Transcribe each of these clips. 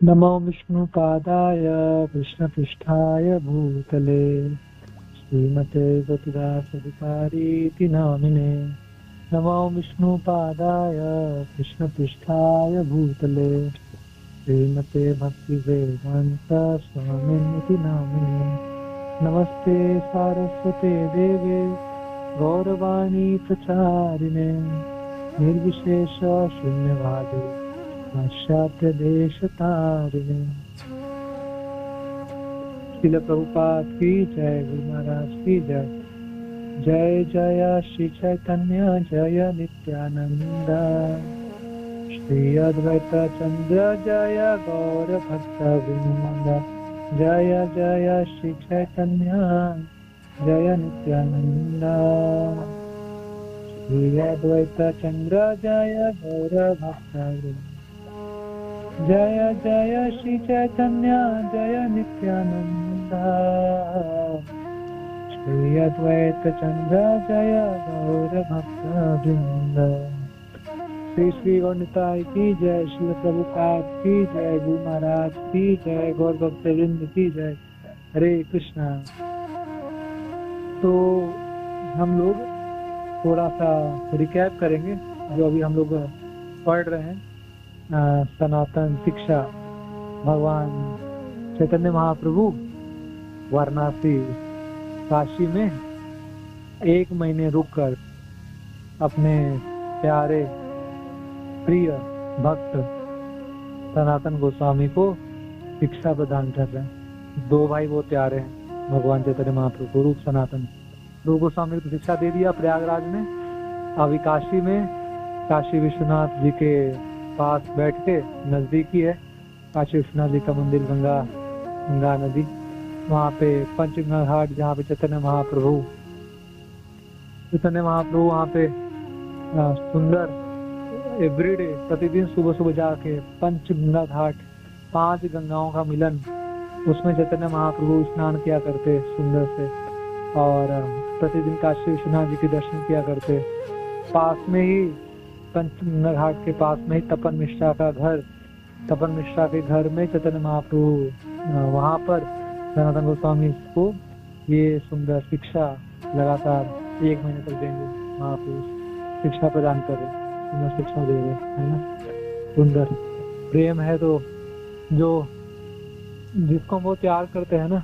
नमो विष्णुपादाय कृष्णपृष्ठाय भूतले श्रीमते गोपिदासधिकारीति नामिने। नमो विष्णुपादाय कृष्णपृष्ठाय भूतले श्रीमते भक्तिवेदान्त स्वामिनिति नामिने। नमस्ते सारस्वते देवे गौरवाणी प्रचारिणे निर्विशेष शून्यवादे पाश्चात्य देश तारिणे। श्रील प्रभुपाद की जय, गुरु महाराज की जय। जय जय श्री चैतन्य जय नित्यानंद, श्री अद्वैत चंद्र जय गौर भक्त वृंद। जय जय श्री चैतन्य जय नित्यानंद, श्री अद्वैत चंद्र जय गौर भक्त वृंद। जय जय श्री चैतन्य जय नित्यानंद, श्री अद्वैत चंद्र जय गौर भक्त वृंद। श्री श्री गौरनिताय की जय, श्री प्रभुपाद की जय, गुरु महाराज की जय, गौर भक्त वृंद की जय। हरे कृष्णा। तो हम लोग थोड़ा सा रिकैप करेंगे जो अभी हम लोग पढ़ रहे हैं। सनातन शिक्षा भगवान चैतन्य महाप्रभु वाराणसी काशी में 1 महीने रुककर अपने प्यारे प्रिय भक्त सनातन गोस्वामी को शिक्षा प्रदान कर रहे हैं। 2 भाई वो प्यारे हैं भगवान चैतन्य महाप्रभु रूप सनातन। रूप गोस्वामी को शिक्षा दे दिया प्रयागराज में। अभी काशी में काशी विश्वनाथ जी के पास बैठ के, नजदीकी है काशी विश्वनाथ जी का मंदिर, गंगा नदी, वहाँ पे पंचगंगा घाट जहाँ पे चैतन्य महाप्रभु वहाँ पे सुंदर एवरीडे प्रतिदिन सुबह सुबह जाके पंचगंगा घाट, 5 गंगाओं का मिलन, उसमें चैतन्य महाप्रभु स्नान किया करते सुंदर से, और प्रतिदिन काशी विश्वनाथ जी के दर्शन किया करते। पास में ही पंचगंगा घाट के पास में ही तपन मिश्रा का घर, तपन मिश्रा के घर में चैतन्य महाप्रभु वहाँ पर सनातन गोस्वामी को ये सुंदर शिक्षा लगातार 1 महीने तक देंगे। महाप्रभु शिक्षा प्रदान कर रहे, सुंदर शिक्षा दे रहे, है ना। सुंदर प्रेम है तो जो जिसको हम बहुत प्यार करते हैं ना,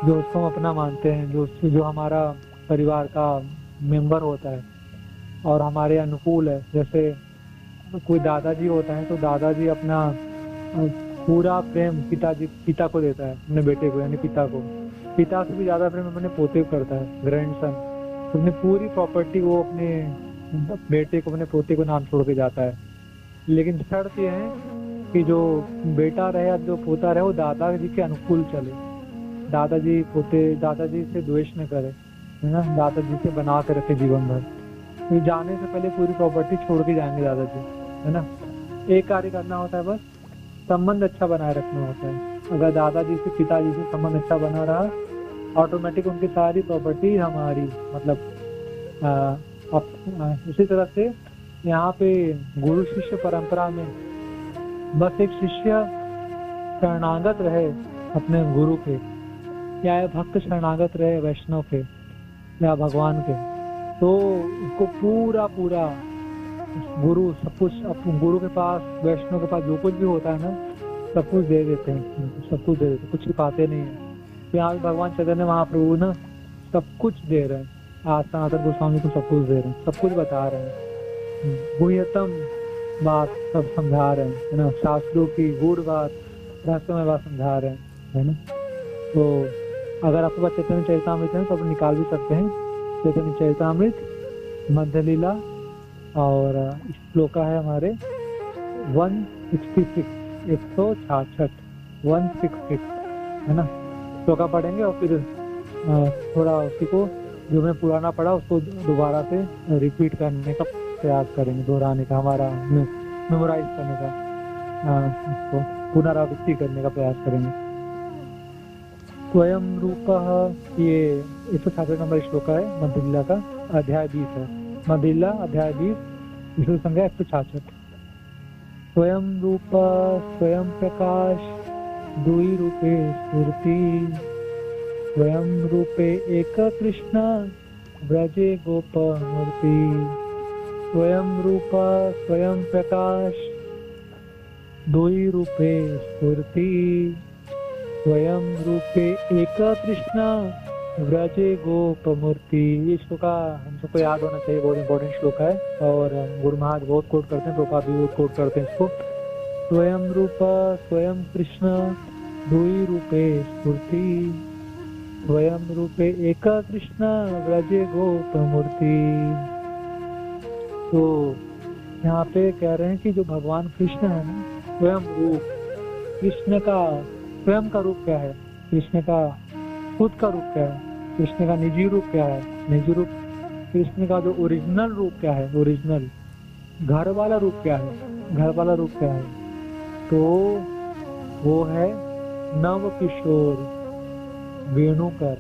जो उसको हम अपना मानते हैं, जो हमारा परिवार का मेंबर होता है और हमारे अनुकूल है। जैसे कोई दादाजी होता है तो दादाजी अपना पूरा प्रेम पिता को देता है, अपने बेटे को, यानी पिता को। पिता से भी ज्यादा प्रेम अपने पोते को करता है, ग्रैंडसन। तो अपनी पूरी प्रॉपर्टी वो अपने बेटे को, अपने पोते को नाम छोड़ के जाता है। लेकिन शर्त यह है कि जो बेटा रहे या जो पोता रहे वो दादाजी के अनुकूल चले, दादाजी से द्वेष न करे, है ना, दादाजी से बना के रखे जीवन भर। तो जाने से पहले पूरी प्रॉपर्टी छोड़ के जाएंगे दादाजी, है ना। एक कार्य करना होता है, बस संबंध अच्छा बनाए रखना होता है। अगर दादाजी से पिताजी से संबंध अच्छा बना रहा, ऑटोमेटिक उनकी सारी प्रॉपर्टी हमारी, मतलब उसी तरह से यहाँ पे गुरु शिष्य परंपरा में बस एक शिष्य शरणागत रहे अपने गुरु के, या भक्त शरणागत रहे वैष्णव के या भगवान के, तो उसको पूरा गुरु सब कुछ, गुरु के पास, वैष्णव के पास जो कुछ भी होता है ना, सब कुछ दे देते हैं, सब कुछ दे देते हैं, कुछ छिपाते नहीं है। तो यहाँ भगवान चैतन्य महाप्रभु ना सब कुछ दे रहे हैं। आज सनातन गोस्वामी को सब कुछ दे रहे हैं, सब कुछ बता रहे हैं, गुह्यतम बात सब समझा रहे हैं, है ना। शास्त्रों की गूढ़ बात, रहस्यमय बात समझा रहे हैं, है ना। तो अगर आपके पास चैतन्य चरितामृत है तो आप निकाल भी सकते हैं। चैतन्य चरितामृत मध्य लीला, और श्लोका है हमारे 166, 166, है ना। श्लोका पढ़ेंगे और फिर थोड़ा उसी को जो मैं पुराना पढ़ा उसको दोबारा से रिपीट करने का प्रयास करेंगे, दोहराने का, हमारा मेमोराइज करने का, उसको पुनरावृत्ति करने का प्रयास करेंगे। स्वयं रूपः, ये 166 नंबर श्लोक है, मध्यलीला का अध्याय 20 है। मध्यलीला अध्याय 20, विष्णु संज्ञा 166। स्वयं रूप स्वयं प्रकाश दुई रूपे स्फूर्ति स्वयं रूपे एक कृष्ण ब्रजे गोप मूर्ति स्वयं रूप स्वयं प्रकाश दुई रूपे स्फूर्ति स्वयं रूपे एक कृष्ण व्रजे गोप मूर्ति। ये श्लोक हम सबको याद होना चाहिए, बहुत इंपॉर्टेंट श्लोक है और गुरु महाराज बहुत कोट करते हैं, प्रभुपाद भी बहुत कोट करते हैं इसको। स्वयं रूप स्वयं कृष्ण दुई रूपे स्फूर्ति स्वयं रूपे एक कृष्ण व्रजे गोप मूर्ति। तो यहाँ पे कह रहे हैं कि जो भगवान कृष्ण है ना, स्वयं रूप कृष्ण का स्वयं का रूप क्या है, कृष्ण का खुद का रूप क्या है, कृष्ण का निजी रूप क्या है, निजी रूप कृष्ण का जो ओरिजिनल रूप क्या है, ओरिजिनल घर वाला रूप क्या है, घर वाला रूप क्या है, तो वो है नव किशोर वेणुकर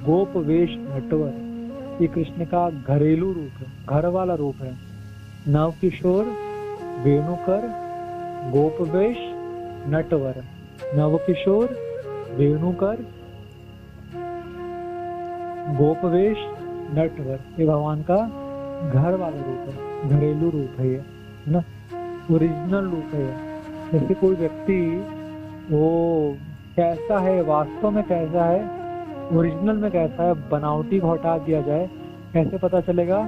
गोप वेश नटवर। ये कृष्ण का घरेलू रूप है, घर वाला रूप है। नव किशोर वेणुकर गोप वेश नटवर, नव किशोर वेणुकर गोपवेश नटवर, ये भगवान का घर वाला रूप है, घरेलू रूप है ये ना, ओरिजिनल रूप है। जैसे कोई व्यक्ति वो कैसा है, वास्तव में कैसा है, ओरिजिनल में कैसा है, बनावटी को हटा दिया जाए, कैसे पता चलेगा?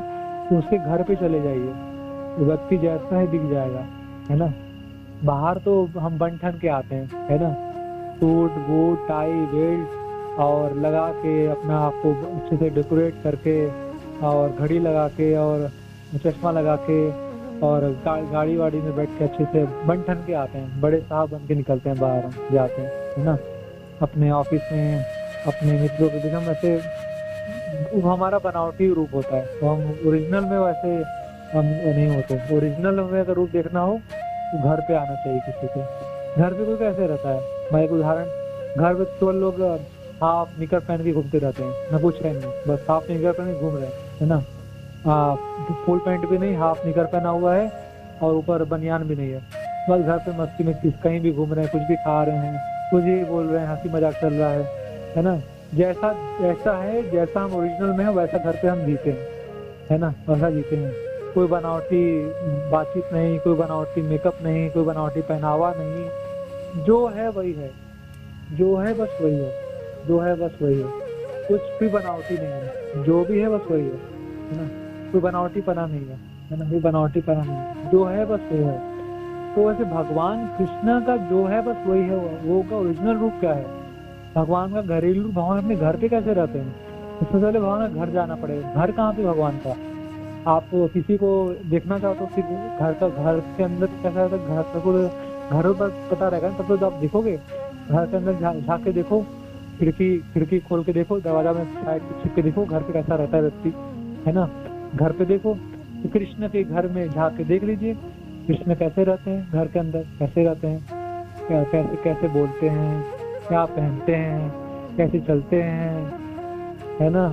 तो उसके घर पे चले जाइए, वो व्यक्ति जैसा है दिख जाएगा, है ना। बाहर तो हम बन ठन के आते हैं, है ना, सूट बूट टाई बेल्ट और लगा के अपना आपको अच्छे से डेकोरेट करके और घड़ी लगा के और चश्मा लगा के और गाड़ी वाड़ी में बैठ के अच्छे से बन ठन के आते हैं, बड़े साहब बन के निकलते हैं, बाहर जाते हैं, है ना, अपने ऑफिस में अपने मित्रों के बीच। हम ऐसे वो हमारा बनावटी रूप होता है, तो हम ओरिजिनल में वैसे हम नहीं होते। ओरिजिनल में अगर रूप देखना हो तो घर पे आना चाहिए किसी के। घर पे कोई कैसे रहता है, मैं एक उदाहरण, घर पे तो लोग हाफ निकर पहन के घूमते रहते हैं, न कुछ है नहीं, बस हाफ निकर पहन के घूम रहे हैं, है ना, फुल पैंट भी नहीं, हाफ निकर पहना हुआ है और ऊपर बनियान भी नहीं है, बस घर पे मस्ती में कहीं भी घूम रहे हैं, कुछ भी खा रहे हैं, कुछ भी बोल रहे हैं, हंसी मजाक चल रहा है ना। जैसा जैसा है, जैसा हम ओरिजिनल में है वैसा घर पे हम जीते हैं, है ना, वैसा जीते हैं। कोई बनावटी बातचीत नहीं, कोई बनावटी मेकअप नहीं, कोई बनावटी पहनावा नहीं, जो है वही है, जो है बस वही है, जो है बस वही है, कुछ भी बनावटी नहीं है, जो भी है बस वही है ना, कोई बनावटी पना नहीं है ना, कोई बनावटी पना नहीं है, जो है बस वो है। तो वैसे भगवान कृष्ण का जो है बस वही है, वो का ओरिजिनल रूप क्या है, भगवान का घरेलू। भगवान अपने घर पे कैसे रहते हैं, इससे पहले भगवान का घर जाना पड़ेगा। घर कहाँ पे भगवान का, आप किसी को देखना चाहो तो फिर घर का, घर के अंदर कैसा रहता है, घर पर पता रहेगा, तब तो आप देखोगे, घर के अंदर झाँक के देखो, खिड़की खोल के देखो, दरवाजा में साइड छिप के देखो, घर पे कैसा रहता है व्यक्ति, है ना, घर पे देखो। तो कृष्ण के घर में झाँक के देख लीजिए, कृष्ण कैसे रहते हैं, घर के अंदर कैसे रहते हैं, कैसे कैसे बोलते हैं, क्या पहनते हैं, कैसे चलते हैं, है ना।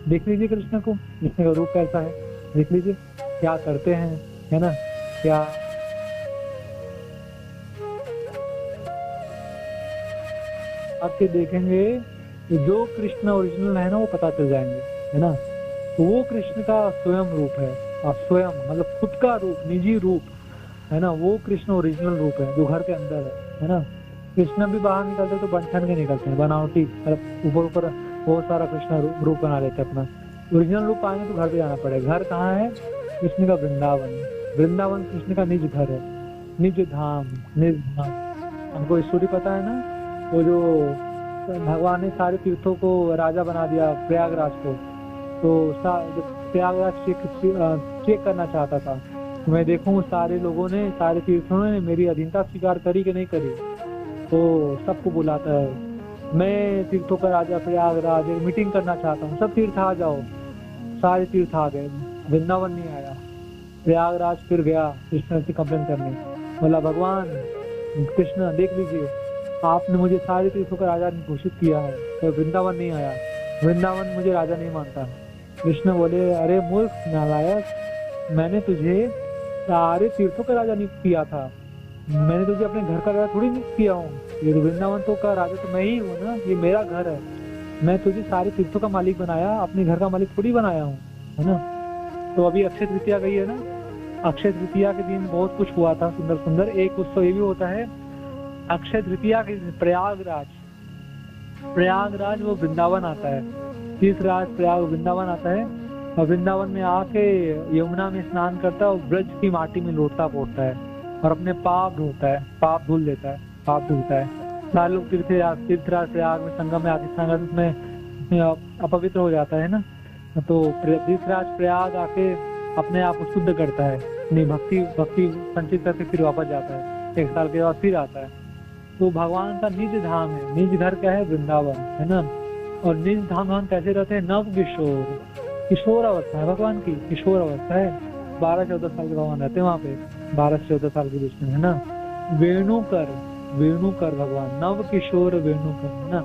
देख लीजिए कृष्ण को, कृष्ण का रूप कैसा है, देख लीजिए क्या करते हैं, है ना, क्या आपके देखेंगे जो कृष्ण ओरिजिनल है ना वो पता चल जाएंगे, है ना। तो वो कृष्ण का स्वयं रूप है, और स्वयं मतलब खुद का रूप, निजी रूप, है ना, वो कृष्ण ओरिजिनल रूप है जो घर के अंदर है ना। कृष्ण भी बाहर निकलते तो बंठन के निकलते हैं, बनावटी, ऊपर ऊपर बहुत सारा कृष्ण रूप बना लेते हैं अपना। ओरिजिनल रूप पाएंगे तो घर पे जाना पड़ेगा। घर कहाँ है, कृष्ण का वृंदावन। वृंदावन कृष्ण का निज घर है, निज धाम, निज धाम। हमको स्टोरी पता है ना, वो जो भगवान ने सारे तीर्थों को राजा बना दिया, प्रयागराज को, तो प्रयागराज चेक करना चाहता था। मैं देखूं सारे लोगों ने, सारे तीर्थों ने मेरी अधीनता स्वीकार करी कि नहीं करी, तो सबको बुलाता है, मैं तीर्थों का राजा प्रयागराज, एक मीटिंग करना चाहता हूँ, सब तीर्थ आ जाओ। सारे तीर्थ आ गए, वृंदावन नहीं आया। प्रयागराज फिर गया कृष्ण से कंप्लेन करने, बोला भगवान कृष्ण देख लीजिए, आपने मुझे सारे तीर्थों का राजा घोषित किया है, तो वृंदावन नहीं आया, वृंदावन मुझे राजा नहीं मानता। कृष्ण बोले, अरे मूर्ख नालायक, मैंने तुझे सारे तीर्थों का राजा नियुक्त किया था। मैंने तुझे अपने घर का राजा थोड़ी नियुक्त किया हूँ। ये तो वृंदावन तो का राजा तो मैं ही हूँ ना, ये मेरा घर है। मैं तुझे सारे तीर्थों का मालिक बनाया, अपने घर का मालिक थोड़ी बनाया हूँ, है ना। तो अभी अक्षय तृतीया गई है ना, अक्षय तृतीया के दिन बहुत कुछ हुआ था सुंदर सुंदर। एक उत्सव ये भी होता है अक्षय तृतीया के दिन, प्रयागराज वो वृंदावन आता है, तीर्थराज प्रयाग वृंदावन आता है, और वृंदावन में आके यमुना में स्नान करता है और ब्रज की माटी में लोटता पोतता है और अपने पाप धोता है, पाप धुल देता है, पाप धुलता है। सारे लोग तीर्थराज प्रयाग में संगम में आदि संगम में अपवित्र हो जाता है ना, तो तीर्थराज प्रयाग आके अपने आप को शुद्ध करता है, अपनी भक्ति संचित करके फिर वापस जाता है, 1 साल के बाद फिर आता है। तो भगवान का निज धाम है, निज घर क्या है, वृंदावन, है ना। और निज धाम भगवान कैसे रहते हैं, नव किशोर, किशोर अवस्था है भगवान की, किशोर अवस्था है। 12-14 साल के भगवान रहते हैं वहाँ पे, 12 से 14 साल के बीच में, है ना। वेणुकर भगवान, नव किशोर वेणुकर, है ना,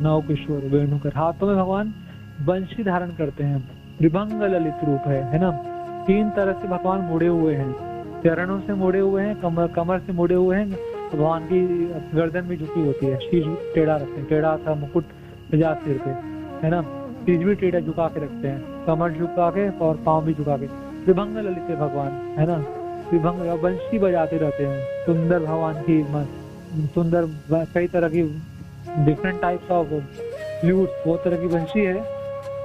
नव किशोर वेणुकर। हाथों में भगवान बंशी धारण करते हैं, त्रिभंग ललित रूप है ना। 3 तरह से भगवान मुड़े हुए हैं, चरणों से मुड़े हुए हैं, कमर से मुड़े हुए हैं, भगवान की गर्दन भी झुकी होती है, शीश टेढ़ा रखते हैं, टेढ़ा सा मुकुट सजा सिर पे, है ना। शीश भी टेढ़ा झुका के रखते हैं, कमर झुका के और पाँव भी झुका के। त्रिभंग ललित है भगवान, है ना, त्रिभंग बंशी बजाते रहते हैं। सुंदर भगवान की सुंदर कई तरह की डिफरेंट टाइप्स ऑफ फ्लूट्स, बहुत तरह की बंशी है,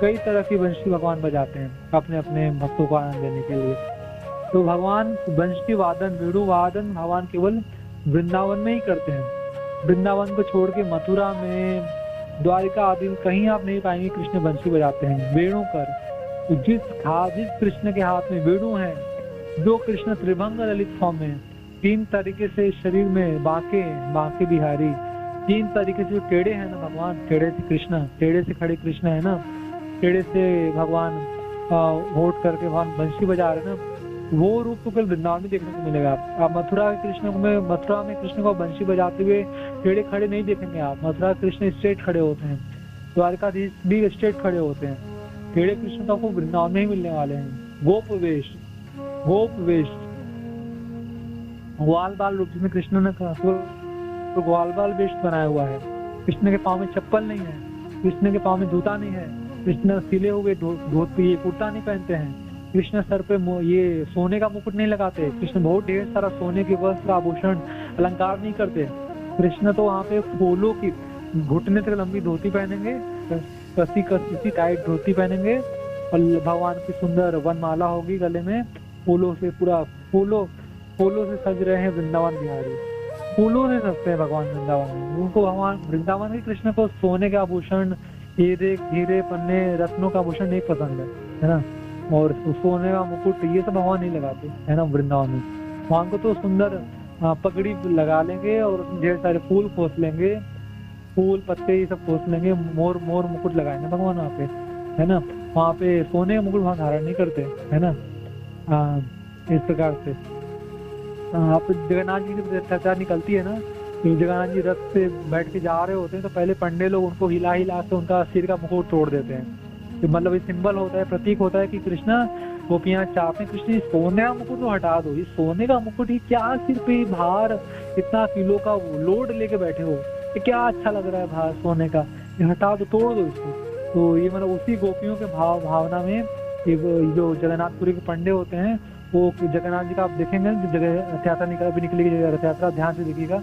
कई तरह की बंशी भगवान बजाते हैं अपने अपने भक्तों को आनंद देने के लिए। तो भगवान बंशी वादन, वेणु वादन भगवान केवल वृंदावन में ही करते हैं। वृंदावन को छोड़ के मथुरा में, द्वारिका आदि में कहीं आप नहीं पाएंगे कृष्ण बंशी बजाते हैं, वेणु कर। तो जिस कृष्ण के हाथ में वेणु है, जो कृष्ण त्रिभंग ललित फॉर्म में 3 तरीके से शरीर में बांके बिहारी, 3 तरीके से टेढ़े हैं ना भगवान, टेढ़े से कृष्ण, टेढ़े से खड़े कृष्ण है ना, टेढ़े से भगवान होठ करके भगवान बंशी बजा रहे ना, वो रूप तो केवल वृंदावन में देखने को मिलेगा। आप मथुरा में कृष्ण को बंशी बजाते हुए टेढ़े खड़े नहीं देखेंगे आप। मथुरा कृष्ण स्ट्रेट खड़े होते हैं, द्वारकाधीश भी स्ट्रेट खड़े होते हैं, टेढ़े कृष्ण तो आपको वृंदावन में ही मिलने वाले हैं। गोप वेश, ग्वाल बाल रूप में कृष्ण ने तो ग्वाल बाल वेश बनाया हुआ है। कृष्ण के पाँव में चप्पल नहीं है, कृष्ण के पाँव में जूता नहीं है, कृष्ण सिले हुए धोती कुर्ता नहीं पहनते हैं, कृष्ण सर पे ये सोने का मुकुट नहीं लगाते, कृष्ण बहुत ढेर सारा सोने के वस्त्र आभूषण अलंकार नहीं करते। कृष्ण तो वहाँ पे फूलों की घुटने तक लंबी धोती पहनेंगे, कसी टाइट धोती पहनेंगे, और भगवान की सुंदर वनमाला होगी गले में, फूलों से पूरा फूलों से सज रहे हैं वृंदावन बिहारी, फूलों से सजते हैं भगवान वृंदावन में। उनको भगवान वृंदावन के कृष्ण को सोने के आभूषण, हीरे पन्ने रत्नों का आभूषण नहीं पसंद है ना, और सोने का मुकुट ये सब भगवान नहीं लगाते, है ना। वृंदावन में भगवान को तो सुंदर पगड़ी लगा लेंगे और ढेर सारे फूल खोस लेंगे, फूल पत्ते ये सब खोस लेंगे, मोर मुकुट लगाएंगे भगवान वहाँ पे, है ना। वहाँ पे सोने का मुकुट वहाँ धारण नहीं करते, है ना। इस प्रकार से आप जगन्नाथ जी की चर्चा निकलती है ना, तो जगन्नाथ जी रथ से बैठ के जा रहे होते हैं, तो पहले पंडे लोग उनको हिला के उनका सिर का मुकुट तोड़ देते हैं। तो मतलब ये सिंबल होता है, प्रतीक होता है कि कृष्णा गोपियां चाहते हैं कृष्ण सोने का मुकुट तो हटा दो, ये सोने का मुकुट ही क्या, सिर पे भार इतना किलो का लोड लेके बैठे हो, ये क्या अच्छा लग रहा है भार सोने का, ये हटा दो, तोड़ दो इसको। तो ये मतलब उसी गोपियों के भावना में ये जो जगन्नाथपुरी के पंडे होते हैं, वो जगन्नाथ जी का आप देखेंगे जगह रथ यात्रा निकलेगी, रथ यात्रा ध्यान से देखिएगा,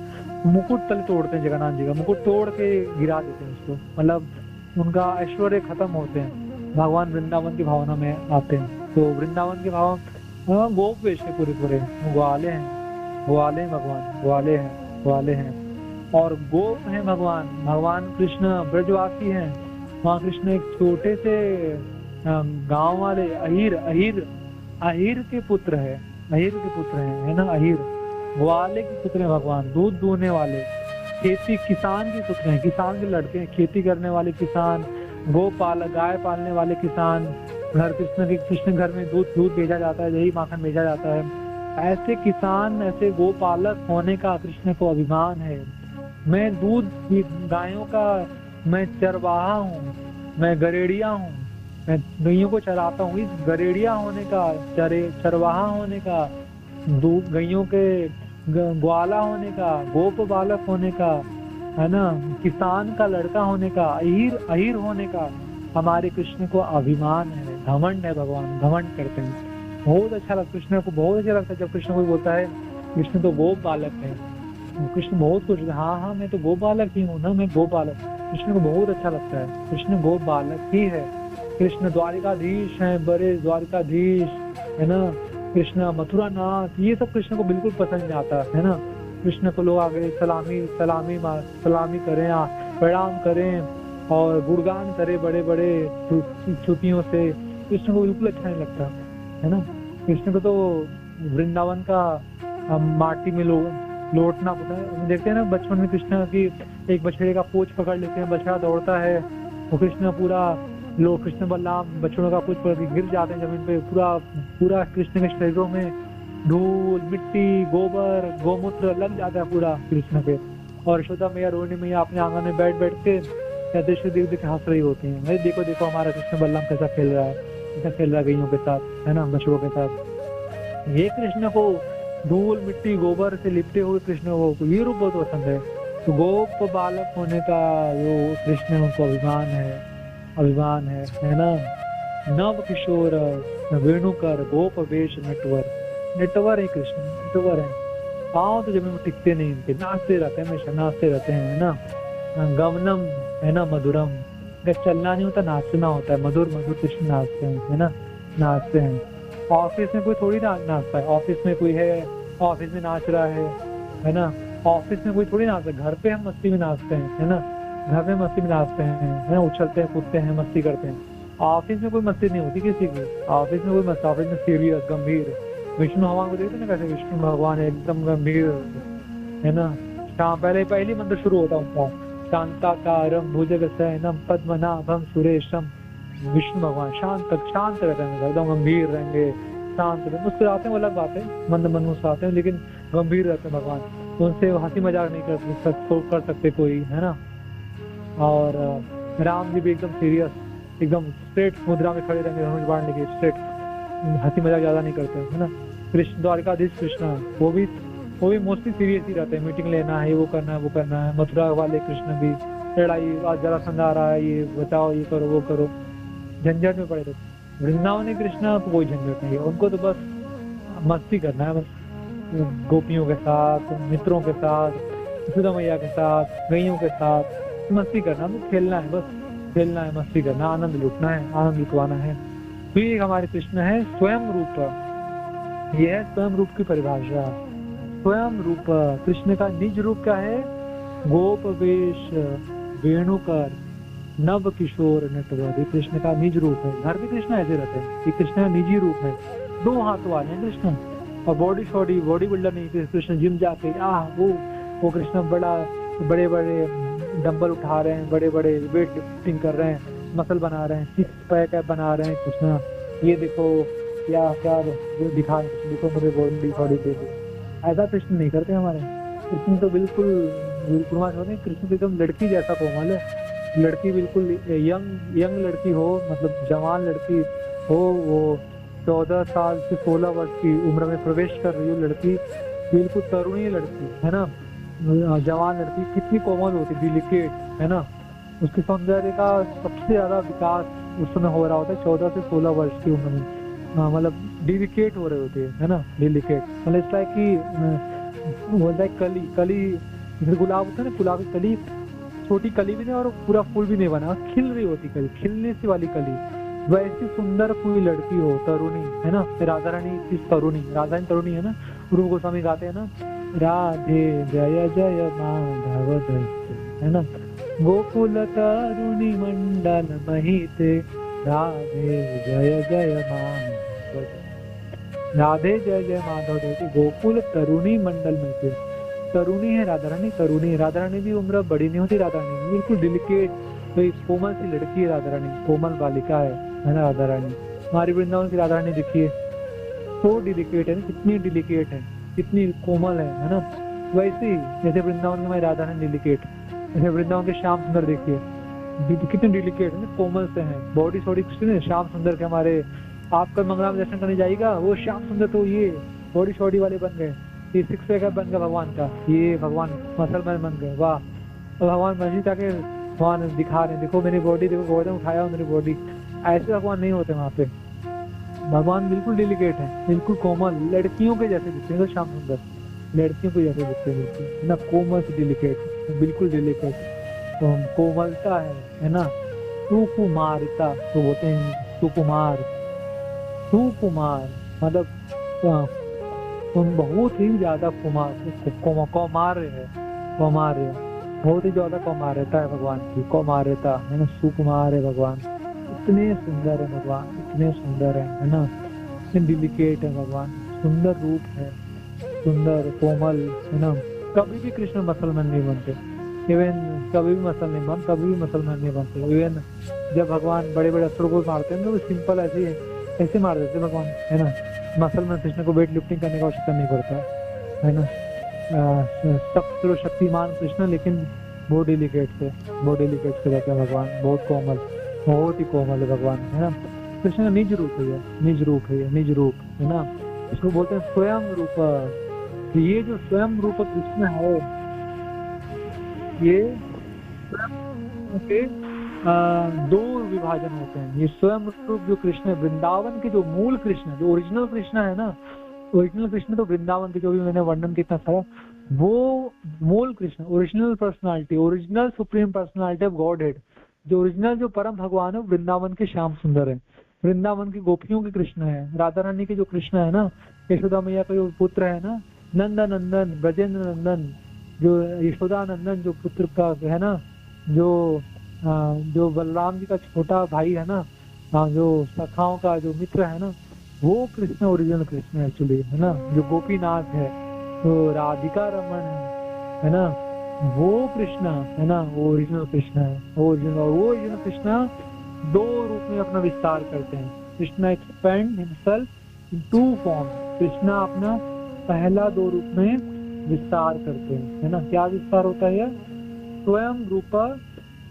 मुकुट तले तोड़ते हैं जगन्नाथ जी का, मुकुट तोड़ के गिरा देते हैं उसको, मतलब उनका ऐश्वर्य खत्म होते हैं, भगवान वृंदावन की भावना में आते हैं। तो वृंदावन के भाव गोप वेश है, पूरे ग्वाले हैं भगवान, ग्वाले हैं और गोप हैं भगवान कृष्ण ब्रजवासी हैं। वहाँ कृष्ण एक छोटे से गांव वाले अहिर के पुत्र है, है ना, अहिर ग्वाले के पुत्र है भगवान, दूध दूहने वाले, खेती किसान के पुत्र हैं, किसान के लड़के हैं, खेती करने वाले किसान, गाय पालने वाले किसान, कृष्ण घर में दूध भेजा जाता है, दही माखन भेजा जाता है। ऐसे किसान, ऐसे गोपालक होने का कृष्ण को अभिमान है। मैं दूध गायों का मैं चरवाहा हूँ, मैं गरेड़िया हूँ, मैं गैयों को चराता हूँ। इस गरेड़िया होने का, चरवाहा होने का गैयों के ग्वाला होने का, गोप बालक होने का, है ना, किसान का लड़का होने का, अहीर अहीर होने का हमारे कृष्ण को अभिमान है, घमंड है। भगवान घमंड करते हैं। बहुत अच्छा लगता है कृष्ण को, बहुत अच्छा लगता है जब कृष्ण कोई बोलता है कृष्ण तो गोप बालक है। कृष्ण बहुत कुछ, हाँ हाँ मैं तो गोप बालक ही हूँ ना, मैं गोप बालक। कृष्ण को बहुत अच्छा लगता है, कृष्ण गोप बालक ही है। कृष्ण द्वारिकाधीश है, बड़े द्वारिकाधीश, है ना। कृष्ण मथुरा नाथ, ये सब कृष्ण को बिल्कुल पसंद नहीं आता, है ना। कृष्ण को लोग आगे सलामी सलामी सलामी करें, प्रणाम करें और गुणगान करें बड़े बड़े स्तुतियों से, कृष्ण को बिल्कुल अच्छा नहीं लगता, है ना। कृष्ण को तो वृंदावन का माटी में लौटना पता है। देखते हैं ना बचपन में कृष्ण की एक बछड़े का पूंछ पकड़ लेते हैं, बछड़ा दौड़ता है, वो कृष्ण पूरा लोग कृष्ण बलराम बछड़ों का पूंछ पकड़ के गिर जाते हैं जमीन पे, पूरा पूरा कृष्ण के शरीरों में धूल मिट्टी गोबर गोमूत्र लग जाता है पूरा कृष्ण पे। और यशोदा मैया रोहिणी मैया अपने आंगन में बैठ बैठ के दृश्य देख देख हंस रही होती है, भाई देखो देखो हमारा कृष्ण बलराम कैसा खेल रहा है, कैसा खेल रहा है गैयों के साथ, है ना, बछड़ों के साथ। ये कृष्ण को धूल मिट्टी गोबर से लिपटे हुए कृष्ण को ये रूप बहुत पसंद है। तो गोप बालक होने का जो कृष्ण उनको अभिमान है, अभिमान है ना। नव किशोर वेणुकर गोप वेश नटवर, नटवर है कृष्ण, नटवर है। पाँव तो जमीन में टिकते नहीं इनके, नाचते रहते हैं, हमेशा नाचते रहते हैं, है ना। गमनम है ना मधुरम, अगर चलना नहीं होता नाचना होता है, मधुर मधुर कृष्ण नाचते हैं, है ना, नाचते हैं। ऑफिस में कोई थोड़ी नाचता है, ऑफिस में कोई है ऑफिस में नाच रहा है ना। ऑफिस में कोई थोड़ी नाचता है, घर पे हम मस्ती में नाचते हैं, है ना, घर में मस्ती में नाचते हैं, है ना, उछलते हैं कूदते हैं मस्ती करते हैं। ऑफिस में कोई मस्ती नहीं होती किसी की, ऑफिस में कोई मस्ती, ऑफिस में सीरियस गंभीर। विष्णु भगवान को देखते ना कैसे विष्णु भगवान एकदम गंभीर, है ना। पहले पहली मंत्र शुरू होता उनका, शांताकारम भुजगशयनम पद्मनाभम सुरेशम। विष्णु भगवान शांत रहते हैं, एकदम गंभीर रहेंगे, शांत रहे। मुस्कुराते हैं वो अलग बात है, मंद मंद मुस्कुराते हैं, लेकिन गंभीर रहते हैं भगवान, तो उनसे हंसी मजाक नहीं कर सकते कोई, है ना। और राम जी भी एकदम सीरियस, एकदम स्ट्रेट मुद्रा में खड़े रहेंगे, धनुष बाण लेके स्ट्रेट, हंसी मजाक ज्यादा नहीं करते, है ना। कृष्ण द्वारिकाधीश कृष्ण वो भी मोस्टली सीरियस ही रहते हैं, मीटिंग लेना है, वो करना है वो करना है। मथुरा वाले कृष्ण भी लड़ाई, आज जरासंध आ रहा है, ये बताओ ये करो वो करो, झंझट में पड़े रहते। वृंदावन कृष्ण को कोई झंझट नहीं है, उनको तो बस मस्ती करना है, बस गोपियों के साथ, मित्रों के साथ, यशोदा मैया के साथ, गैयों के साथ मस्ती करना, तो खेलना है, बस खेलना है, मस्ती करना, आनंद लुटना है, आनंद लुटवाना है। तो ये हमारे कृष्ण है स्वयं रूप, यह है स्वयं रूप की परिभाषा। स्वयं रूप, कृष्ण का निज रूप क्या है? गोप वेश वेणुकर नव किशोर नटवर, ये कृष्ण का निज रूप है। घर पे कृष्ण ऐसे रहते हैं, ये कृष्ण का निजी रूप है। 2 हाथ वाले हैं कृष्ण, और बॉडी बिल्डर नहीं कृष्ण, जिम जाके वो कृष्ण बड़े बड़े डंबल उठा रहे हैं, बड़े बड़े वेट लिफ्टिंग कर रहे हैं, मसल बना रहे हैं, 6 पैक बना रहे हैं कृष्ण, ये देखो क्या क्या दिखा, देखो मेरे बॉडी पे। ऐसा कृष्ण नहीं करते हमारे कृष्ण, तो बिल्कुल होते। कृष्ण तो एकदम लड़की जैसा कोमल है, लड़की बिल्कुल यंग लड़की हो, मतलब जवान लड़की हो, वो 14 साल से 16 वर्ष की उम्र में प्रवेश कर रही हो लड़की, बिल्कुल तरुणी लड़की, है ना, जवान लड़की कितनी कोमल होती, डिलिकेट, है ना। उसके सौंदर्य का सबसे ज्यादा विकास उस समय हो रहा होता है 14 से 16 वर्ष की उम्र में, मतलब डिलिकेट हो रहे होते हैं, है ना, डिलिकेट मतलब इस लाइक की बोलता है कली जैसे गुलाब होता है ना, गुलाब की कली, छोटी कली भी नहीं और पूरा फूल भी नहीं बना, खिल रही होती कली, खिलने सी वाली कली, वैसी सुंदर कोई लड़की हो, तरुणी, है ना। राधा रानी की तरुणी, राधा रानी तरुणी है ना, रूप गोस्वामी गाते हैं ना, राधे जय जय माधव है ना, गोकुल तरुणी मंडल महिते, राधे जय जय माधव, राधे जय जय माधव, गोकुल तरुणी मंडल में से तरुणी है राधा रानी, तरुणी राधा रानी भी उम्र बड़ी नहीं होती, राधा रानी बिल्कुल डिलिकेट, कोई कोमल सी लड़की है राधा रानी, कोमल बालिका है ना राधा रानी। हमारी वृंदावन की राधा रानी देखिए तो डिलिकेट है, कितनी डिलिकेट है, कितनी कोमल है ना। वैसे ही जैसे वृंदावन में राधा रानी डिलिकेट, जैसे वृंदावन के श्याम सुंदर देखिए कितने डिलिकेट है, कोमल से हैं, बॉडी सॉडी कुछ नहीं। श्याम सुंदर के हमारे आपका मंगला में दर्शन करने जाएगा, वो श्याम सुंदर तो ये बॉडी शॉडी वाले बन गए, ये 6 पैक बन गया भगवान का, ये भगवान मसल मैन बन गए, वाह। और भगवान मस्जिद आके भगवान दिखा रहे हैं, देखो मेरी बॉडी, देखो गोदम उठाया मेरी बॉडी। ऐसे भगवान नहीं होते वहाँ पे। भगवान बिल्कुल डेलिकेट है, बिल्कुल कोमल, लड़कियों के जैसे दिखते हैं। तो श्याम सुंदर लड़कियों के जैसे दिखते हैं, बिल्कुल ना, कोमल से डेलिकेट, बिल्कुल डेलिकेट, तो कोमलता है ना। सुकुमारिता तो बोलते हैं, सुकुमार, सुकुमार मतलब तुम बहुत ही ज्यादा कौमार्य है, कौमार्य, बहुत ही ज्यादा कौमार्यता है भगवान की, कौमार्यता है ना। सुकुमार है भगवान, इतने सुंदर है भगवान, इतने सुंदर है ना, इतने डिलिकेट है भगवान, सुंदर रूप है, सुंदर कोमल है ना। कभी भी कृष्ण मुसलमान नहीं बनते, इवन कभी भी मुसलमान नहीं बनते। इवन जब भगवान बड़े बड़े अस्त्रों को मारते हैं तो सिंपल ऐसे मार देते भगवान, है ना। मुसलमान कृष्ण को वेट लिफ्टिंग करने का आवश्यकता नहीं पड़ता, है ना। सब शक्तिमान कृष्ण, लेकिन बहुत डेलिकेट से रहते हैं भगवान, बहुत कोमल, बहुत ही कोमल है भगवान, है ना। कृष्ण का निज रूप है, निज रूप है ना। इसको बोलते हैं स्वयं रूप। ये जो स्वयं रूप कृष्ण है, ये के दो विभाजन होते हैं। ये स्वयं रूप जो कृष्ण है, वृंदावन के जो मूल कृष्ण, जो ओरिजिनल कृष्ण है ना, ओरिजिनल कृष्ण तो वृंदावन के, जो भी मैंने वर्णन कितना सारा, वो मूल Krishna, original personality, original supreme personality of God head, जो ओरिजिनल जो परम भगवान है, वृंदावन के श्याम सुंदर है, वृंदावन की गोपियों के कृष्ण है, राधा रानी के जो कृष्ण है ना, यशोदा मैया का जो पुत्र है ना, नंदन, ब्रजेंद्र नंदन, जो यशोदा नंदन जो पुत्र का है ना, जो बलराम जी का छोटा भाई है ना, जो सखाओं का जो मित्र है ना, वो कृष्ण ओरिजिनल कृष्ण है एक्चुअली, है ना। जो गोपीनाथ है, तो राधिका रमन है ना, वो कृष्ण है ना, वो ओरिजिनल कृष्ण है, वो ओरिजिनल कृष्ण दो रूप में अपना विस्तार करते हैं। Krishna expand himself in two form, Krishna अपना पहला दो रूप में विस्तार करते हैं, है ना। क्या विस्तार होता है? स्वयं रूप,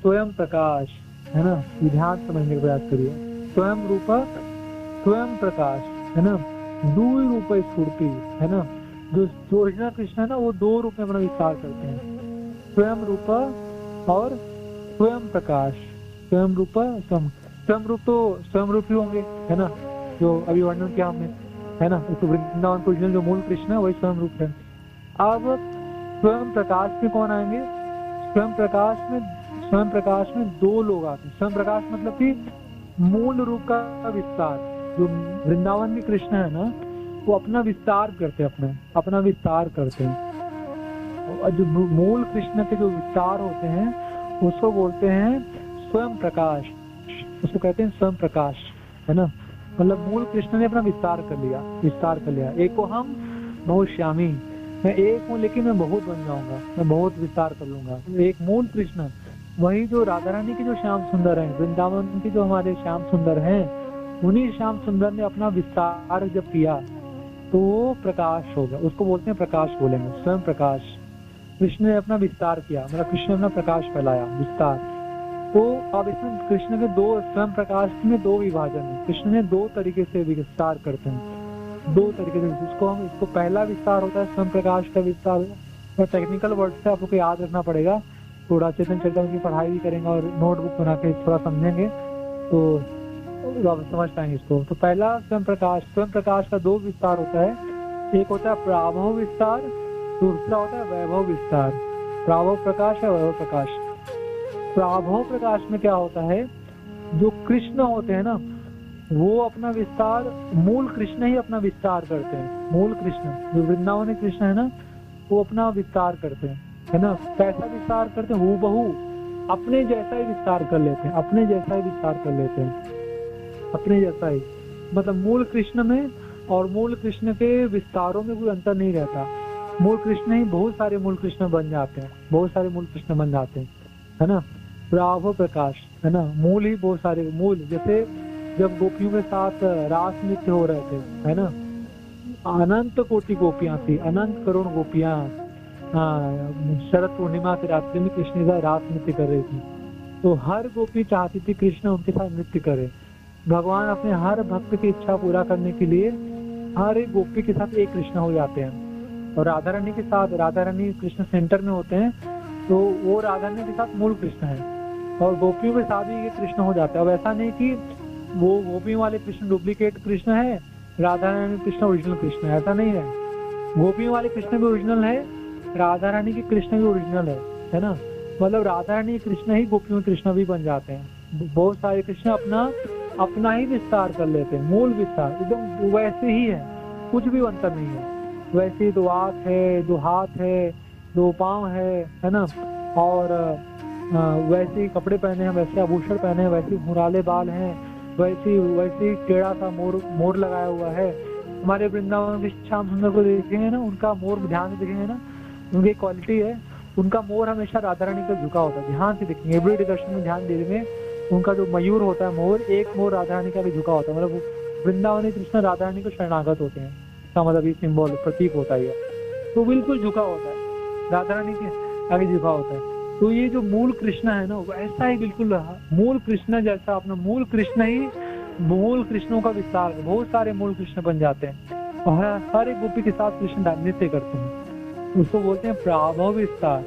स्वयं प्रकाश, है ना। ध्यान समझने का प्रयास करिए। स्वयं रूप, स्वयं प्रकाश, है ना। दुई रूप स्फूर्ति, है ना। जो ओरिजिनल कृष्ण है ना, वो दो रूप में अपना विस्तार करते हैं, स्वयं रूप और स्वयं प्रकाश। स्वयं रूप, स्वयं रूप तो स्वयं रूप ही होंगे, है ना, जो अभी वर्णन किया हमने, है ना। तो वृंदावन ओरिजिनल जो मूल कृष्ण है वही स्वयं रूप है। अब स्वयं प्रकाश में कौन आएंगे? स्वयं प्रकाश में दो लोग आते हैं। स्वयं प्रकाश मतलब कि मूल रूप का विस्तार, जो वृंदावन के कृष्ण है ना, वो अपना विस्तार करते हैं, अपना विस्तार करते हैं। और जो मूल कृष्ण के जो विस्तार होते हैं उसको बोलते हैं स्वयं प्रकाश, उसको कहते हैं स्वयं प्रकाश, है ना। मतलब मूल कृष्ण ने अपना विस्तार कर लिया। एक को हम बहुत श्यामी, मैं एक हूँ लेकिन मैं बहुत बन जाऊंगा, मैं बहुत विस्तार कर लूंगा। एक मूल कृष्ण, वही जो राधा रानी के जो श्याम सुंदर हैं, वृंदावन के जो हमारे श्याम सुंदर हैं, उन्हीं श्याम सुंदर ने अपना विस्तार जब किया तो वो प्रकाश हो गया, उसको बोलते हैं प्रकाश, बोलेंगे स्वयं प्रकाश। कृष्ण ने अपना विस्तार किया, मतलब कृष्ण ने अपना प्रकाश फैलाया, विस्तार। तो अब इसमें कृष्ण के दो, स्वयं प्रकाश में दो विभाजन है। कृष्ण ने दो तरीके से विस्तार करते हैं, दो तरीके से। इसको पहला विस्तार होता है स्वयं प्रकाश का विस्तार। तो टेक्निकल वर्ड से आपको याद रखना पड़ेगा, थोड़ा चेतन चरितमृत की पढ़ाई भी करेंगे और नोटबुक बना के थोड़ा समझेंगे तो आप समझ पाएंगे इसको। तो पहला स्वयं प्रकाश का दो विस्तार होता है। एक होता है प्राभव विस्तार, दूसरा होता है वैभव विस्तार। प्राभव प्रकाश है, वैभव प्रकाश। प्राभव प्रकाश में क्या होता है, जो कृष्ण होते हैं ना, वो अपना विस्तार, मूल कृष्ण ही अपना विस्तार करते हैं। मूल कृष्ण जो वृंदावन कृष्ण है ना, वो अपना विस्तार करते हैं, है ना। कैसा विस्तार करते हैं? हूबहू अपने जैसा ही विस्तार कर लेते हैं, अपने जैसा ही। मतलब मूल कृष्ण में और मूल कृष्ण के विस्तारों में कोई अंतर नहीं रहता। मूल कृष्ण ही बहुत सारे मूल कृष्ण बन जाते हैं, है ना। प्राभव प्रकाश, है ना, मूल ही बहुत सारे मूल। जैसे जब गोपियों के साथ रास नृत्य हो रहे थे, है ना, अनंत कोटि गोपियां थी, अनंत करोड़ गोपियां शरद पूर्णिमा के रात्रि में कृष्ण का रास नृत्य कर रही थी। तो हर गोपी चाहती थी कृष्ण उनके साथ नृत्य करे। भगवान अपने हर भक्त की इच्छा पूरा करने के लिए हर एक गोपी के साथ एक कृष्ण हो जाते हैं। और राधा रानी के साथ, राधा रानी कृष्ण सेंटर में होते हैं, तो वो राधा रानी के साथ मूल कृष्ण है। और गोपियों के साथ भी ये कृष्ण हो जाता है। अब ऐसा नहीं कि वो गोपियों वाले कृष्ण डुप्लीकेट कृष्ण है, राधा रानी कृष्ण ओरिजिनल कृष्ण है, ऐसा नहीं है। गोपियों वाले कृष्ण भी ओरिजिनल है, राधा रानी के कृष्ण भी ओरिजिनल है ना। मतलब राधा रानी कृष्ण ही गोपियों के कृष्ण भी बन जाते हैं। बहुत सारे कृष्ण अपना ही विस्तार कर लेते हैं, मूल विस्तार एकदम वैसे ही है, कुछ भी अंतर नहीं है। वैसे ही 2 आंख है, 2 हाथ है, 2 पांव है ना। और वैसे ही कपड़े पहने हैं, वैसे आभूषण पहने हैं, वैसे मुराले बाल हैं, वैसे ही टेढ़ा सा मोर लगाया हुआ है। हमारे वृंदावन के श्याम सुंदर को देखेंगे ना, उनका मोर ध्यान से देखेंगे ना, उनकी क्वालिटी है, उनका मोर हमेशा राधा रानी का झुका होता है। ध्यान से देखेंगे, एवरीडे दर्शन में ध्यान देंगे, उनका जो मयूर होता है मोर, एक मोर राधा रानी का भी झुका होता है। मतलब वृंदावनी कृष्ण राधा रानी को शरणागत होते हैं, इसका मतलब ये सिंबल प्रतीक होता है। तो बिल्कुल झुका होता है, राधा रानी के आगे झुका होता है। तो ये जो मूल कृष्ण है ना, वैसा ही बिल्कुल मूल कृष्ण जैसा अपना मूल कृष्ण ही मूल कृष्णों का विस्तार, बहुत सारे मूल कृष्ण बन जाते हैं। और हर एक गोपी के साथ कृष्ण नृत्य करते हैं, उसको बोलते हैं प्राभव विस्तार।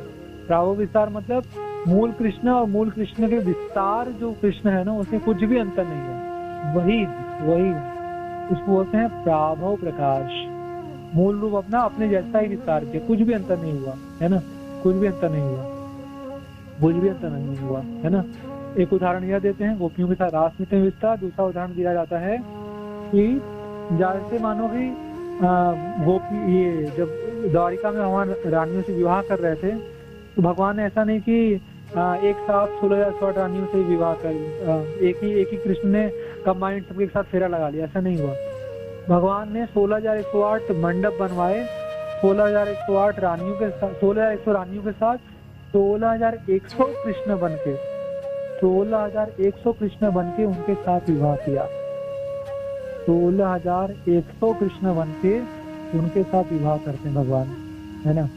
प्राभव विस्तार मतलब मूल कृष्ण और मूल कृष्ण के विस्तार जो कृष्ण है ना, उसमें कुछ भी अंतर नहीं है, वही उसको बोलते हैं प्राभव प्रकाश। मूल रूप अपना अपने जैसा ही विस्तार किया, कुछ भी अंतर नहीं हुआ है ना, कुछ भी अंतर नहीं हुआ है ना। एक उदाहरण यह देते हैं, गोपियों के साथ रास नृत्य में विस्तार। दूसरा उदाहरण दिया जाता है कि जैसे मानो कि गोपी ये जब द्वारिका में भगवान रानियों से विवाह कर रहे थे, तो भगवान ने ऐसा नहीं कि एक साथ 16,108 रानियों से विवाह कर, एक ही कृष्ण ने कंबाइंड सबके साथ फेरा लगा लिया, ऐसा नहीं हुआ। भगवान ने 16,108 मंडप बनवाए, 16,108 रानियों के साथ, 16,100 रानियों के साथ 16,100 कृष्ण बनके 16,100 कृष्ण बनके उनके साथ विवाह किया। 16,100 कृष्ण बनके उनके साथ विवाह करते हैं भगवान, है ना।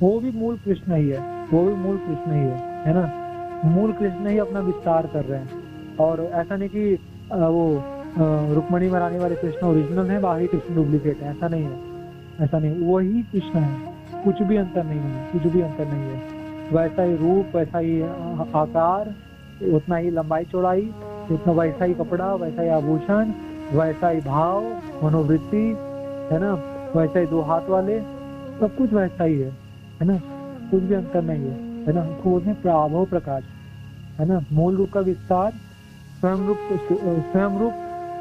वो भी मूल कृष्ण ही है, है ना। मूल कृष्ण ही अपना विस्तार कर रहे हैं। और ऐसा नहीं कि वो रुक्मणी मनाने वाले कृष्ण ओरिजिनल है, बाकी कृष्ण डुप्लीकेट है, ऐसा नहीं है। वही कृष्ण है, कुछ भी अंतर नहीं है। वैसा ही रूप, वैसा ही आकार, उतना ही लंबाई चौड़ाई, उतना वैसा ही कपड़ा, वैसा ही आभूषण, वैसा ही भाव, मनोवृत्ति, है ना। वैसा ही 2 हाथ वाले, सब कुछ वैसा ही है ना, कुछ भी अंतर नहीं है ना। उसको बोलते हैं प्राभव प्रकाश, है ना। मूल रूप का विस्तार, स्वयं रूप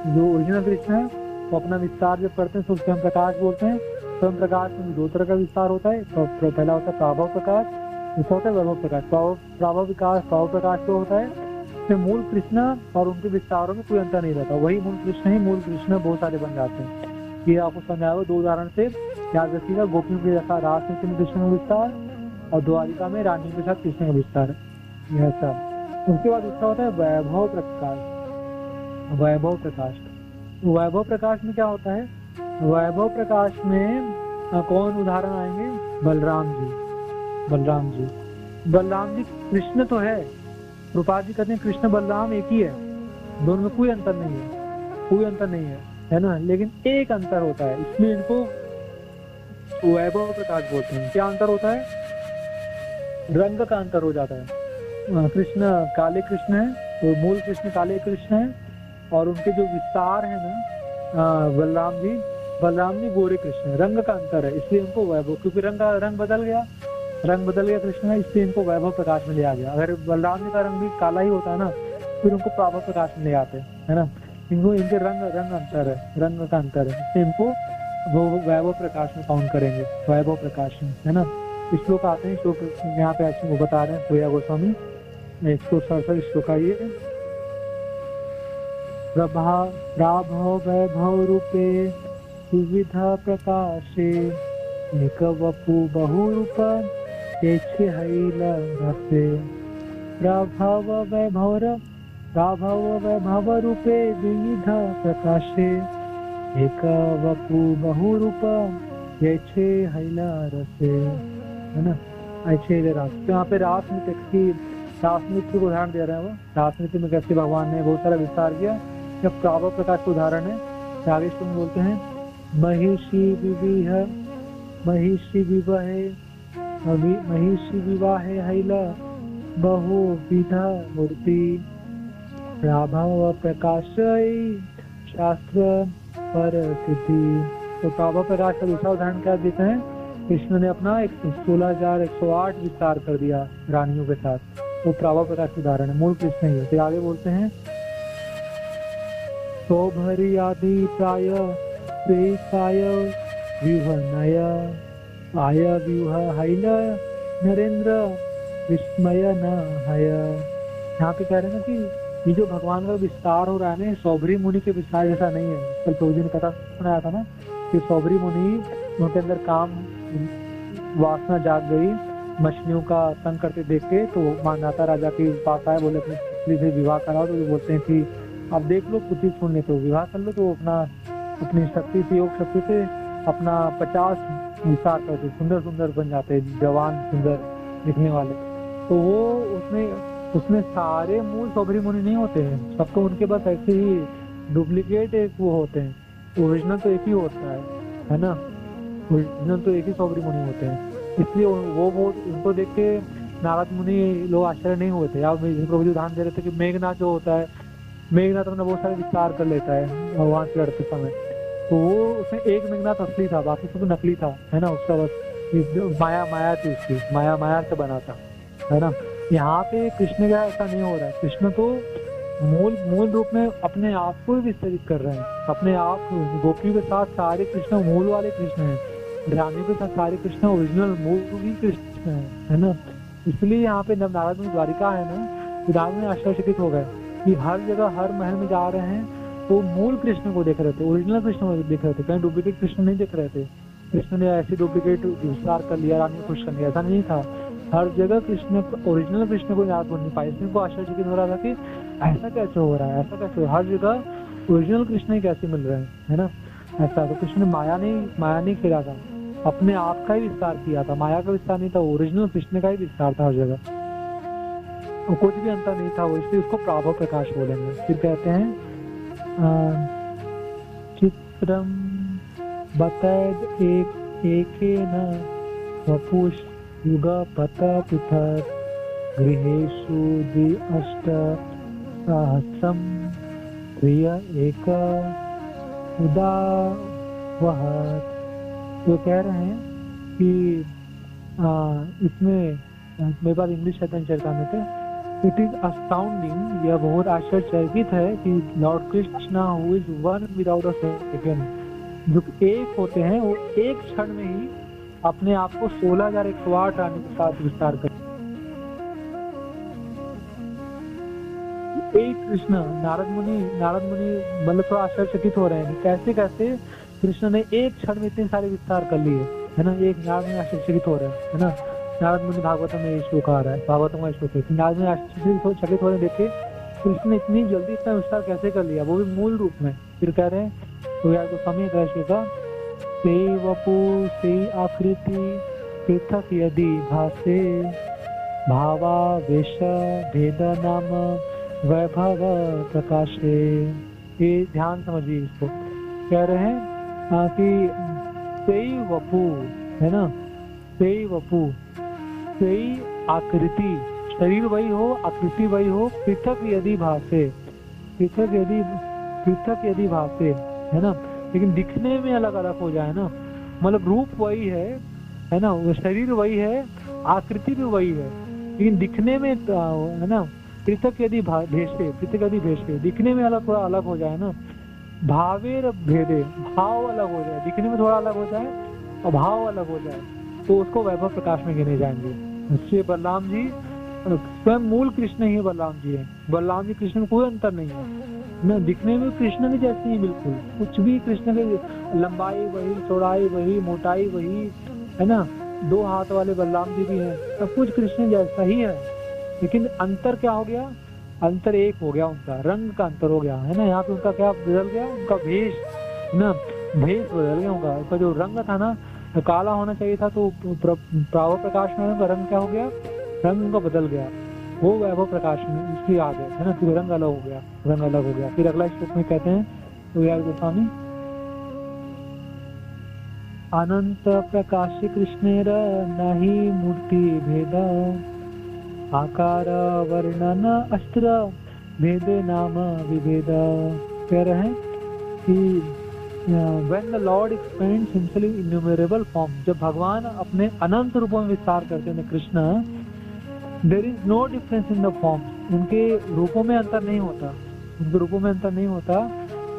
जो ओरिजिनल कृष्ण है, वो अपना विस्तार जब करते हैं तो स्वयं प्रकाश बोलते हैं। स्वयं प्रकाश में 2 तरह का विस्तार होता है, तो पहला होता है प्राभव प्रकाश, दूसरा होता है वैभव प्रकाश। प्राभव प्रकाश जो होता है, इसमें मूल कृष्ण और उनके विस्तारों में कोई अंतर नहीं रहता, वही मूल कृष्ण बहुत सारे बन जाते हैं। ये आपको समझाया 2 उदाहरण से याद रखिएगा। गोपियों के जैसा रास नृत्य में कृष्ण का विस्तार, और द्वारिका में रानी के साथ कृष्ण का विस्तार, यह सब। उसके बाद दूसरा होता है वैभव प्रकाश में क्या होता है? वैभव प्रकाश में कौन उदाहरण आएंगे? बलराम जी कृष्ण तो है, रूपा जी कहते हैं कृष्ण बलराम एक ही है, दोनों में कोई अंतर नहीं है ना। लेकिन एक अंतर होता है, इसलिए इनको वैभव प्रकाश बोलते हैं। क्या अंतर होता है? रंग का अंतर हो जाता है। कृष्ण काले कृष्ण है, तो मूल कृष्ण काले कृष्ण है, और उनके जो विस्तार है ना बलराम जी गोरे कृष्ण है। रंग का अंतर है, इसलिए उनको वैभव, क्योंकि रंग बदल गया कृष्ण है, इसलिए इनको वैभव प्रकाश में ले आ गया। अगर बलराम जी का रंग भी काला ही होता है ना, फिर उनको प्राभव प्रकाश में ले आते हैं, है ना। इनके रंग का अंतर है, इसलिए इनको वो वैभव प्रकाश में काउंट करेंगे, वैभव प्रकाश में, है ना। श्लोक आते हैं, श्लोक यहाँ पे ऐसे वो बता रहे हैं भैया गोस्वामी, 167 श्लोक आइए। प्राभव वैभव रूपे सुविधा प्रकाशे एक वपु बहुरूप हैल रसे। प्राभव वैभव रूपे विविध प्रकाशे एक वपु बहुरूप हैल रसे, है ना। ऐसे रास, तो यहाँ पे रास नृत्य को उदाहरण दे रहे हैं। वो रास नृत्य में कैसे भगवान ने बहुत सारा विस्तार किया, जब प्राभव प्रकाश का उदाहरण है। आगे तुम बोलते हैं महिषी विविह महिषी विवाहे महिषी विवाहे हैल बहुविध मूर्ति प्राभव प्रकाशय शास्त्र पर सिद्धि। तो प्राभव प्रकाश का दूसरा उदाहरण क्या देते हैं? कृष्ण ने अपना 16,108 विस्तार कर दिया रानियों के साथ, तो प्राभव प्रकाश उदाहरण है, मूल कृष्ण ही है। फिर आगे बोलते हैं सौभरी आदि प्राय प्रेकाय व्यूह नय आय व्यूह हैल नरेंद्र विस्मय न हय। यहाँ पे कह रहे हैं ना कि ये जो भगवान का विस्तार हो रहा है ना, सौभरी मुनि के विस्तार जैसा नहीं है। कल प्रभु जी ने कथा सुनाया था ना कि सौभरी मुनि, उनके अंदर काम वासना जाग गई, मछलियों का संग करते देख के, तो मानदाता राजा के पास आए, बोले अपनी पुत्री से विवाह कराओ। तो बोलते हैं कि अब देख लो, पुत्री सुन ले तो विवाह कर लो। तो अपनी शक्ति से, योग शक्ति से अपना 50 विस्तार करते, सुंदर सुंदर बन जाते, जवान सुंदर दिखने वाले। तो वो उसमें सारे मूल सौभरी मुनि नहीं होते हैं, सबको उनके बस ऐसे ही डुप्लीकेट एक वो होते हैं, ओरिजिनल तो एक ही होता है ना, ओरिजिनल तो एक ही सौभरी मुनि होते हैं। इसलिए वो उनको देख के नारद मुनि लोग आश्चर्य नहीं हुए थे। आप प्रभु जी उदाहरण दे रहे थे कि मेघनाथ जो होता है, मेघनाथ अपना बहुत सारे विस्तार कर लेता है भगवान से लड़ते समय, तो वो उसमें एक मेघनाथ असली था, बाकी सब नकली था, है ना। उसका बस माया थी, उसकी माया से बना था, है ना। यहाँ पे कृष्ण का ऐसा नहीं हो रहा है। कृष्ण तो मूल रूप में अपने आप को ही विस्तरित कर रहे हैं, अपने आप। गोपियों के साथ सारे कृष्ण मूल वाले कृष्ण हैं, रानियों के साथ सारे कृष्ण ओरिजिनल मूल ही कृष्ण है ना। इसलिए यहाँ पे जब नारद मुनि द्वारिका है ना, तो नारद मुनि आश्चर्यचकित हो गए कि हर जगह हर महल में जा रहे हैं तो मूल कृष्ण को देख रहे थे, ओरिजिनल कृष्ण को देख रहे थे, कहीं डुप्लीकेट कृष्ण नहीं देख रहे थे। कृष्ण ने ऐसे डुप्लीकेट विस्तार कर लिया, रानी खुश कर लिया, ऐसा नहीं था। हर जगह कृष्ण, ओरिजिनल कृष्ण को याद नहीं पाए। इसमें को आश्चर्यचकित हो रहा था कि ऐसा कैसे हो रहा है, ऐसा कैसे, हर जगह ओरिजिनल कृष्ण ही कैसे मिल रहे हैं, है ना। ऐसा तो कृष्ण ने माया नहीं खेला था, अपने आप का ही विस्तार किया था, माया का विस्तार नहीं था, ओरिजिनल कृष्ण का ही विस्तार था हर जगह, तो कुछ भी अंतर नहीं था वो। इसलिए उसको प्राभव प्रकाश बोलेंगे। फिर कहते हैं चित्रम बतैद एकेन वपुष युगपत पृथक् गृहेषु द्वि-अष्ट सहस्रम प्रिय एक उदावहत्। तो कह रहे हैं कि इसमें मेरे पास इंग्लिश चैतन्य चरितामृत है। इट इज अस्टाउंडिंग, यह बहुत आश्चर्यचकित है कि Lord Krishna who is one without a second, जो एक होते हैं, वो एक क्षण में ही अपने आप को 16,108 रानी के साथ विस्तार कर। एक कृष्ण, नारद मुनि मतलब थोड़ा आश्चर्यचकित हो रहे हैं, कैसे कैसे कृष्ण ने एक क्षण में इतने सारे विस्तार कर लिए, है ना। एक नारद मुनि आश्चर्यचकित हो रहे हैं, है ना। नारद मुनि भागवतम में ये श्लोक आ रहा है, भागवतम का श्लोक है। नारद मुनि आश्चर्यचकित हो रहे, देखे कृष्ण ने इतनी जल्दी इतना विस्तार कैसे कर लिया, वो भी मूल रूप में। फिर कह रहे हैं तो यार गोस्वामी का से वपु से आकृति पृथक यदि भासे भावावेश भेद नाम वैभव प्रकाशे। ये ध्यान समझिए इसको। कह रहे हैं कि सेई वपु, है ना, सेई वपु, सेई आकृति, शरीर वही हो, आकृति वही हो, पृथक यदि भासे, पृथक यदि भासे, है ना, लेकिन दिखने में अलग अलग हो जाए ना, मतलब रूप वही है ना, वो शरीर वही है, आकृति भी वही है, लेकिन दिखने में है ना, पृथक यदि भेषे, दिखने में अलग, थोड़ा अलग हो जाए ना, भावेर भेदे, भाव अलग हो जाए, दिखने में थोड़ा अलग हो जाए और भाव अलग हो जाए, तो उसको वैभव प्रकाश में गिने जाएंगे। इसलिए बलराम जी स्वयं मूल कृष्ण ही बलराम जी है। बलराम जी कृष्ण में कोई अंतर नहीं है न, दिखने में कृष्ण के जैसे ही बिल्कुल, कुछ भी कृष्ण के लंबाई वही, चौड़ाई वही, मोटाई वही, है ना। 2 हाथ वाले बलराम जी भी हैं, सब कुछ कृष्ण जैसा ही है, लेकिन अंतर क्या हो गया, अंतर एक हो गया, उनका रंग का अंतर हो गया, है ना। यहाँ पे उनका क्या बदल गया, उनका भेष, ना, भेष बदल गया उनका। उसका जो रंग था ना, काला होना चाहिए था, तो प्राभव प्रकाश में उनका रंग क्या हो गया, रंग उनका बदल गया, वो वैभव प्रकाश में इसलिए आ गए, है ना, फिर रंग अलग हो गया, रंग अलग हो गया। फिर अगला श्लोक में कहते हैं तो यार गोस्वामी अनंत प्रकाश कृष्णेर नहि मूर्ति भेद, आकार वर्णन अस्त्र भेदे नाम विभेद। कह रहे हैं कि when the Lord expands himself in innumerable forms, जब भगवान अपने अनंत रूपों में विस्तार करते हैं Krishna, there is no difference in the forms, उनके रूपों में अंतर नहीं होता, उनके रूपों में अंतर नहीं होता,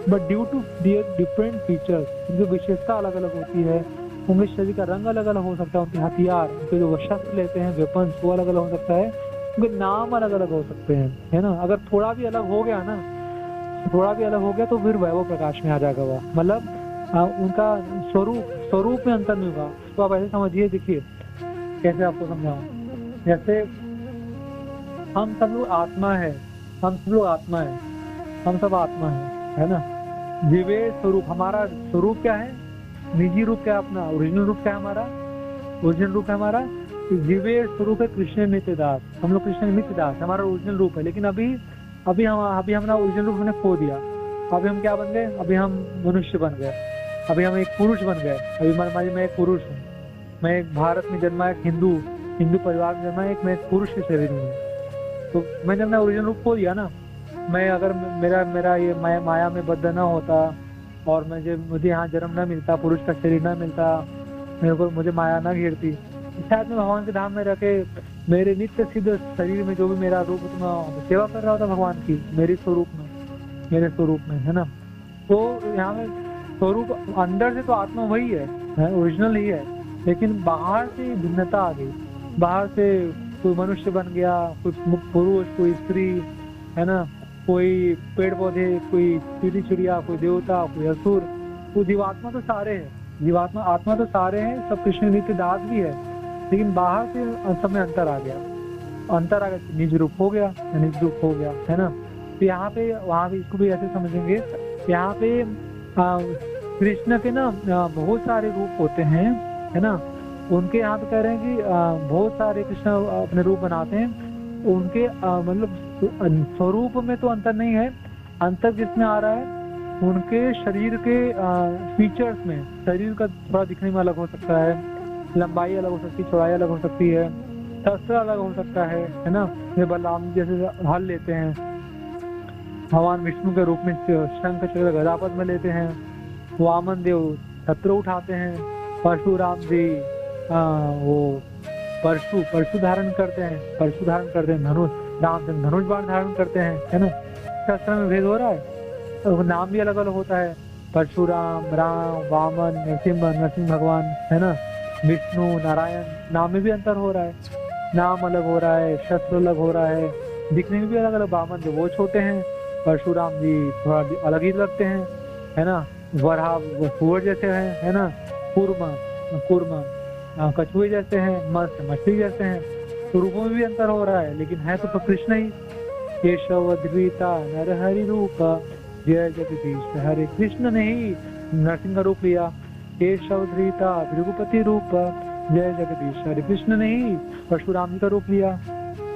but due to their different features, उनकी विशेषता अलग अलग होती है, उनके शरीर का रंग अलग अलग हो सकता है, उनके हथियार, उनके जो शस्त्र लेते हैं वेपन्स वो अलग अलग हो सकता है, उनके नाम अलग अलग हो सकते हैं, है ना। अगर थोड़ा भी अलग हो गया ना, थोड़ा भी अलग हो गया तो फिर वैभव प्रकाश में आ जाएगा वह, मतलब उनका स्वरूप में अंतर नहीं होगा। तो आप ऐसे समझिए, देखिए कैसे आपको समझाऊं। जैसे हम सब लोग आत्मा है, हम सब लोग आत्मा है, हम सब आत्मा है ना। जीवे स्वरूप, हमारा स्वरूप क्या है, निजी रूप क्या है अपना, ओरिजिनल रूप क्या है हमारा, ओरिजिनल रूप है हमारा जीवे स्वरूप है कृष्ण नित्य दास, हम लोग कृष्ण नित्य दास हमारा ओरिजिनल रूप है। लेकिन अभी हमारा ओरिजिनल रूप हमने खो दिया। अभी हम क्या बन गए, अभी हम मनुष्य बन गए, अभी हम एक पुरुष बन गए। अभी मैं एक पुरुष हूँ, मैं एक भारत में जन्मा, एक हिंदू परिवार में जन्मा, मैं एक पुरुष के शरीर में। तो मैंने अपना ओरिजिनल रूप खो दिया ना। मैं अगर मेरा ये माया में बद्ध न होता और मुझे यहाँ जन्म न मिलता, पुरुष का शरीर न मिलता, मुझे माया न घेरती, शायद मैं भगवान के धाम में रह के मेरे नित्य सिद्ध शरीर में जो भी मेरा रूप मैं सेवा कर रहा था भगवान की, मेरे स्वरूप में, है ना। तो यहाँ में स्वरूप अंदर से तो आत्मा वही है, ओरिजिनल ही है, लेकिन बाहर से भिन्नता आ गई। बाहर से कोई मनुष्य बन गया, कोई पुरुष, कोई स्त्री, है ना, कोई पेड़ पौधे, कोई चिड़ी चिड़िया, कोई देवता, कोई असुर। तो जीवात्मा तो सारे हैं, आत्मा तो सारे हैं, सब कृष्ण नित्य दास भी है, लेकिन बाहर से सब में अंतर आ गया, निज रूप हो गया, है ना। तो यहाँ पे वहाँ पे इसको भी ऐसे समझेंगे, यहाँ पे कृष्ण के ना बहुत सारे रूप होते हैं, है ना। उनके यहाँ पे कह रहे हैं कि बहुत सारे कृष्ण अपने रूप बनाते हैं, उनके मतलब स्वरूप में तो अंतर नहीं है, अंतर किसमें आ रहा है, उनके शरीर के फीचर्स में। शरीर का थोड़ा दिखने में अलग हो सकता है, लंबाई अलग हो सकती है, चौड़ाई अलग हो सकती है, शस्त्र अलग हो सकता है ना। ये बलराम जैसे हल लेते हैं, भगवान विष्णु के रूप में शंख चक्र गदा पद्म लेते हैं, वामन देव छत्र उठाते हैं, परशुराम जी वो परशु धारण करते हैं, धनुष, रामचंद्र धनुष बाण धारण करते हैं, है ना। शस्त्र में भेद हो रहा है, तो नाम भी अलग अलग होता है, परशुराम, राम, वामन, नरसिंह भगवान, है ना, विष्णु, नारायण, नाम में भी अंतर हो रहा है, नाम अलग हो रहा है, शस्त्र अलग हो रहा है, दिखने में भी अलग अलग। वामन जो वो छोटे हैं, परशुराम जी थोड़ा अलग ही लगते हैं, है ना। वराह सूअर जैसे हैं, है ना। कूर्म कछुए जैसे हैं, मत्स्य मछली जैसे हैं। तो रूपों में भी अंतर हो रहा है, लेकिन है तो कृष्ण ही। केशव द्विता नरहरि रूप, जय जगदीश हरे। कृष्ण ने ही नरसिंह का रूप लिया, केशव धृता भृगुपति रूप, जय जगदीश हरे। कृष्ण ने ही परशुराम का रूप लिया,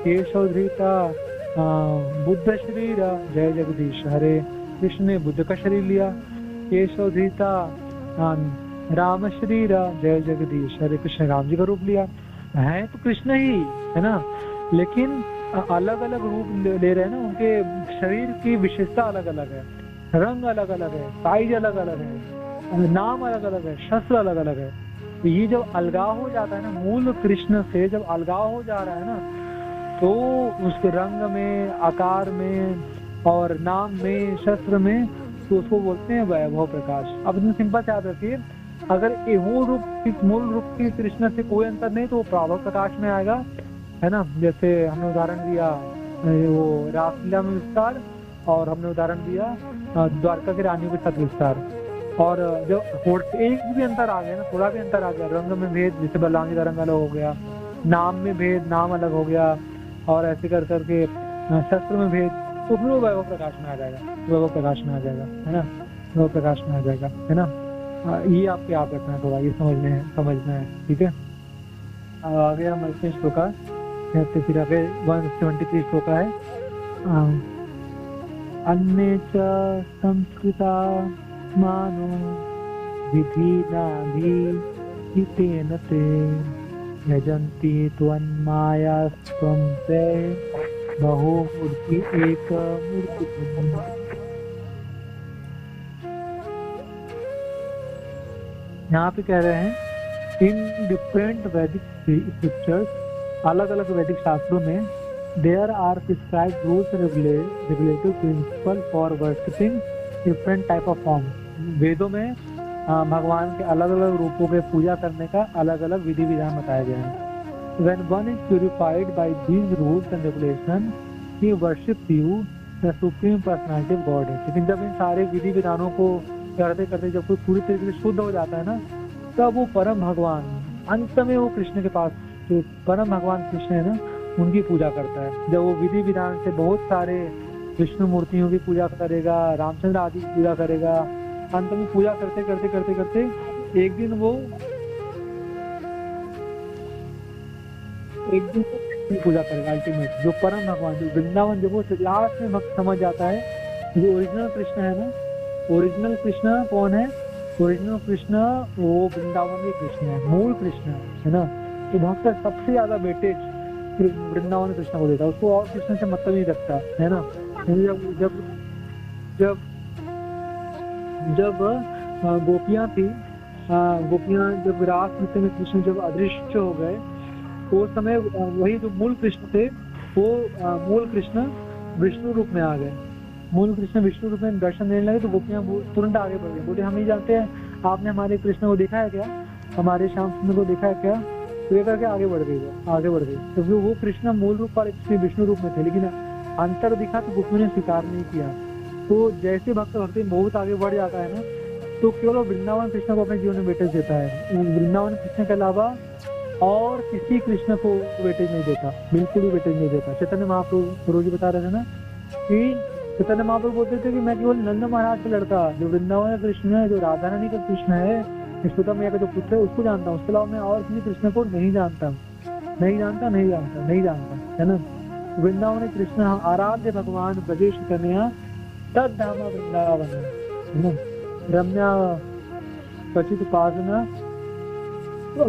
केशव धृता बुद्ध शरीर, जय जगदीश हरे। कृष्ण ने बुद्ध का शरीर लिया, केशव धृता राम शरीर, जय जगदीश हरे। कृष्ण राम जी का रूप लिया, है तो कृष्ण ही, है ना, लेकिन अलग अलग रूप ले रहे हैं ना। उनके शरीर की विशेषता अलग अलग है, रंग अलग अलग है, साइज अलग अलग है, नाम अलग अलग है, शस्त्र अलग अलग है। तो ये जब अलगाव हो जाता है ना, मूल कृष्ण से जब अलगाव हो जा रहा है ना, तो उसके रंग में, आकार में और नाम में, शस्त्र में, तो उसको बोलते हैं वैभव प्रकाश। अब इसमें सिंपल से याद रखिए, अगर मूल रूप की कृष्ण से कोई अंतर नहीं तो वो प्राभव प्रकाश में आएगा, है ना। जैसे हमने उदाहरण दिया वो रासलीला में विस्तार, और हमने उदाहरण दिया द्वारका की रानियों के साथ विस्तार। और जो एक भी अंतर आ गया ना, थोड़ा भी अंतर आ गया, रंग में भेद, जैसे बलराम जी का रंग अलग हो गया, नाम में भेद, नाम अलग हो गया, और ऐसे कर करके शस्त्र में भेद, तो फिर वो वैभव प्रकाश में आ जाएगा, वैभव प्रकाश में आ जाएगा, है ना, वैभव प्रकाश में आ जाएगा, है ना। ये आपके याद रखना है, थोड़ा ये समझना है, ठीक है। आगे हम इसमें श्लोका फिर आगे 173 श्लोका है। अन्ये च संस्कृता मानो विधिनाधीतेन ते यजन्ति त्वन्मायास्त्वं ते बहुमूर्ति एकमूर्ति। यहाँ पे कह रहे हैं इन डिफरेंट वैदिक स्क्रिप्चर्स, अलग अलग वैदिक शास्त्रों में there are prescribed rules regulative principle for worshipping different type of form. वेदों में भगवान के अलग अलग रूपों के पूजा करने का अलग अलग विधि विधान बताया गया है। When one is purified by these rules and regulations, he worships you, the supreme personality of Godhead। लेकिन जब इन सारे विधि विधानों को करते करते जब कोई पूरी तरीके से शुद्ध हो जाता है ना, तब वो परम भगवान अंत में वो कृष्ण के पास, जो परम भगवान कृष्ण है ना, उनकी पूजा करता है। जब वो विधि विधान से बहुत सारे विष्णु मूर्तियों की पूजा करेगा, रामचंद्र आदि की पूजा करेगा, अंत में पूजा करते करते करते करते एक दिन वो पूजा करेगा अल्टीमेट, जो परम भगवान, जो वृंदावन, जब वो लास्ट में भक्त समझ जाता है जो ओरिजिनल कृष्ण है ना। ओरिजिनल कृष्ण कौन है? ओरिजिनल कृष्ण वो वृंदावन के कृष्ण है, मूल कृष्ण है ना। तो भक्त सबसे ज्यादा वेटेज वृंदावन कृष्ण को देता है, उसको और कृष्ण से मतलब नहीं रखता है ना। जब जब जब जब गोपियां थी, गोपियां जब रास नृत्य में कृष्ण जब अदृश्य हो गए, तो उस समय वही जो मूल कृष्ण थे वो मूल कृष्ण विष्णु रूप में आ गए। मूल कृष्ण विष्णु रूप में दर्शन देने लगे तो गोपियां तुरंत आगे बढ़ गए, बोले हम नहीं जानते हैं, आपने हमारे कृष्ण को देखा है क्या, हमारे श्याम सुंदर को देखा है क्या? तो ये करके आगे बढ़ गई, क्योंकि तो वो कृष्ण मूल रूप पर विष्णु रूप में थे, लेकिन अंतर दिखा तो गोपियों ने स्वीकार नहीं किया। तो जैसे भक्त भक्ति बहुत आगे बढ़ जाता है ना, तो केवल वृंदावन कृष्ण को अपने जीवन में वेटेज देता है। वृंदावन कृष्ण के अलावा और किसी कृष्ण को वेटेज नहीं देता, बिल्कुल भी वेटेज नहीं देता। चैतन्य महाप्रभु जी बता रहे थे ना कि चैतन्य महाप्रभु बोलते थे कि मैं केवल नंद महाराज का लड़का, जो वृंदावन का कृष्ण है, जो राधा रानी का कृष्ण है, यशोदा मैया का जो पुत्र है, उसको जानता हूँ, उसके अलावा मैं और किसी कृष्ण को नहीं जानता, है ना। वृंदावन कृष्ण आराध्य भगवान ब्रजेश कन्या तद धाम वृंदावन है ना, रम्या पचित उपासना।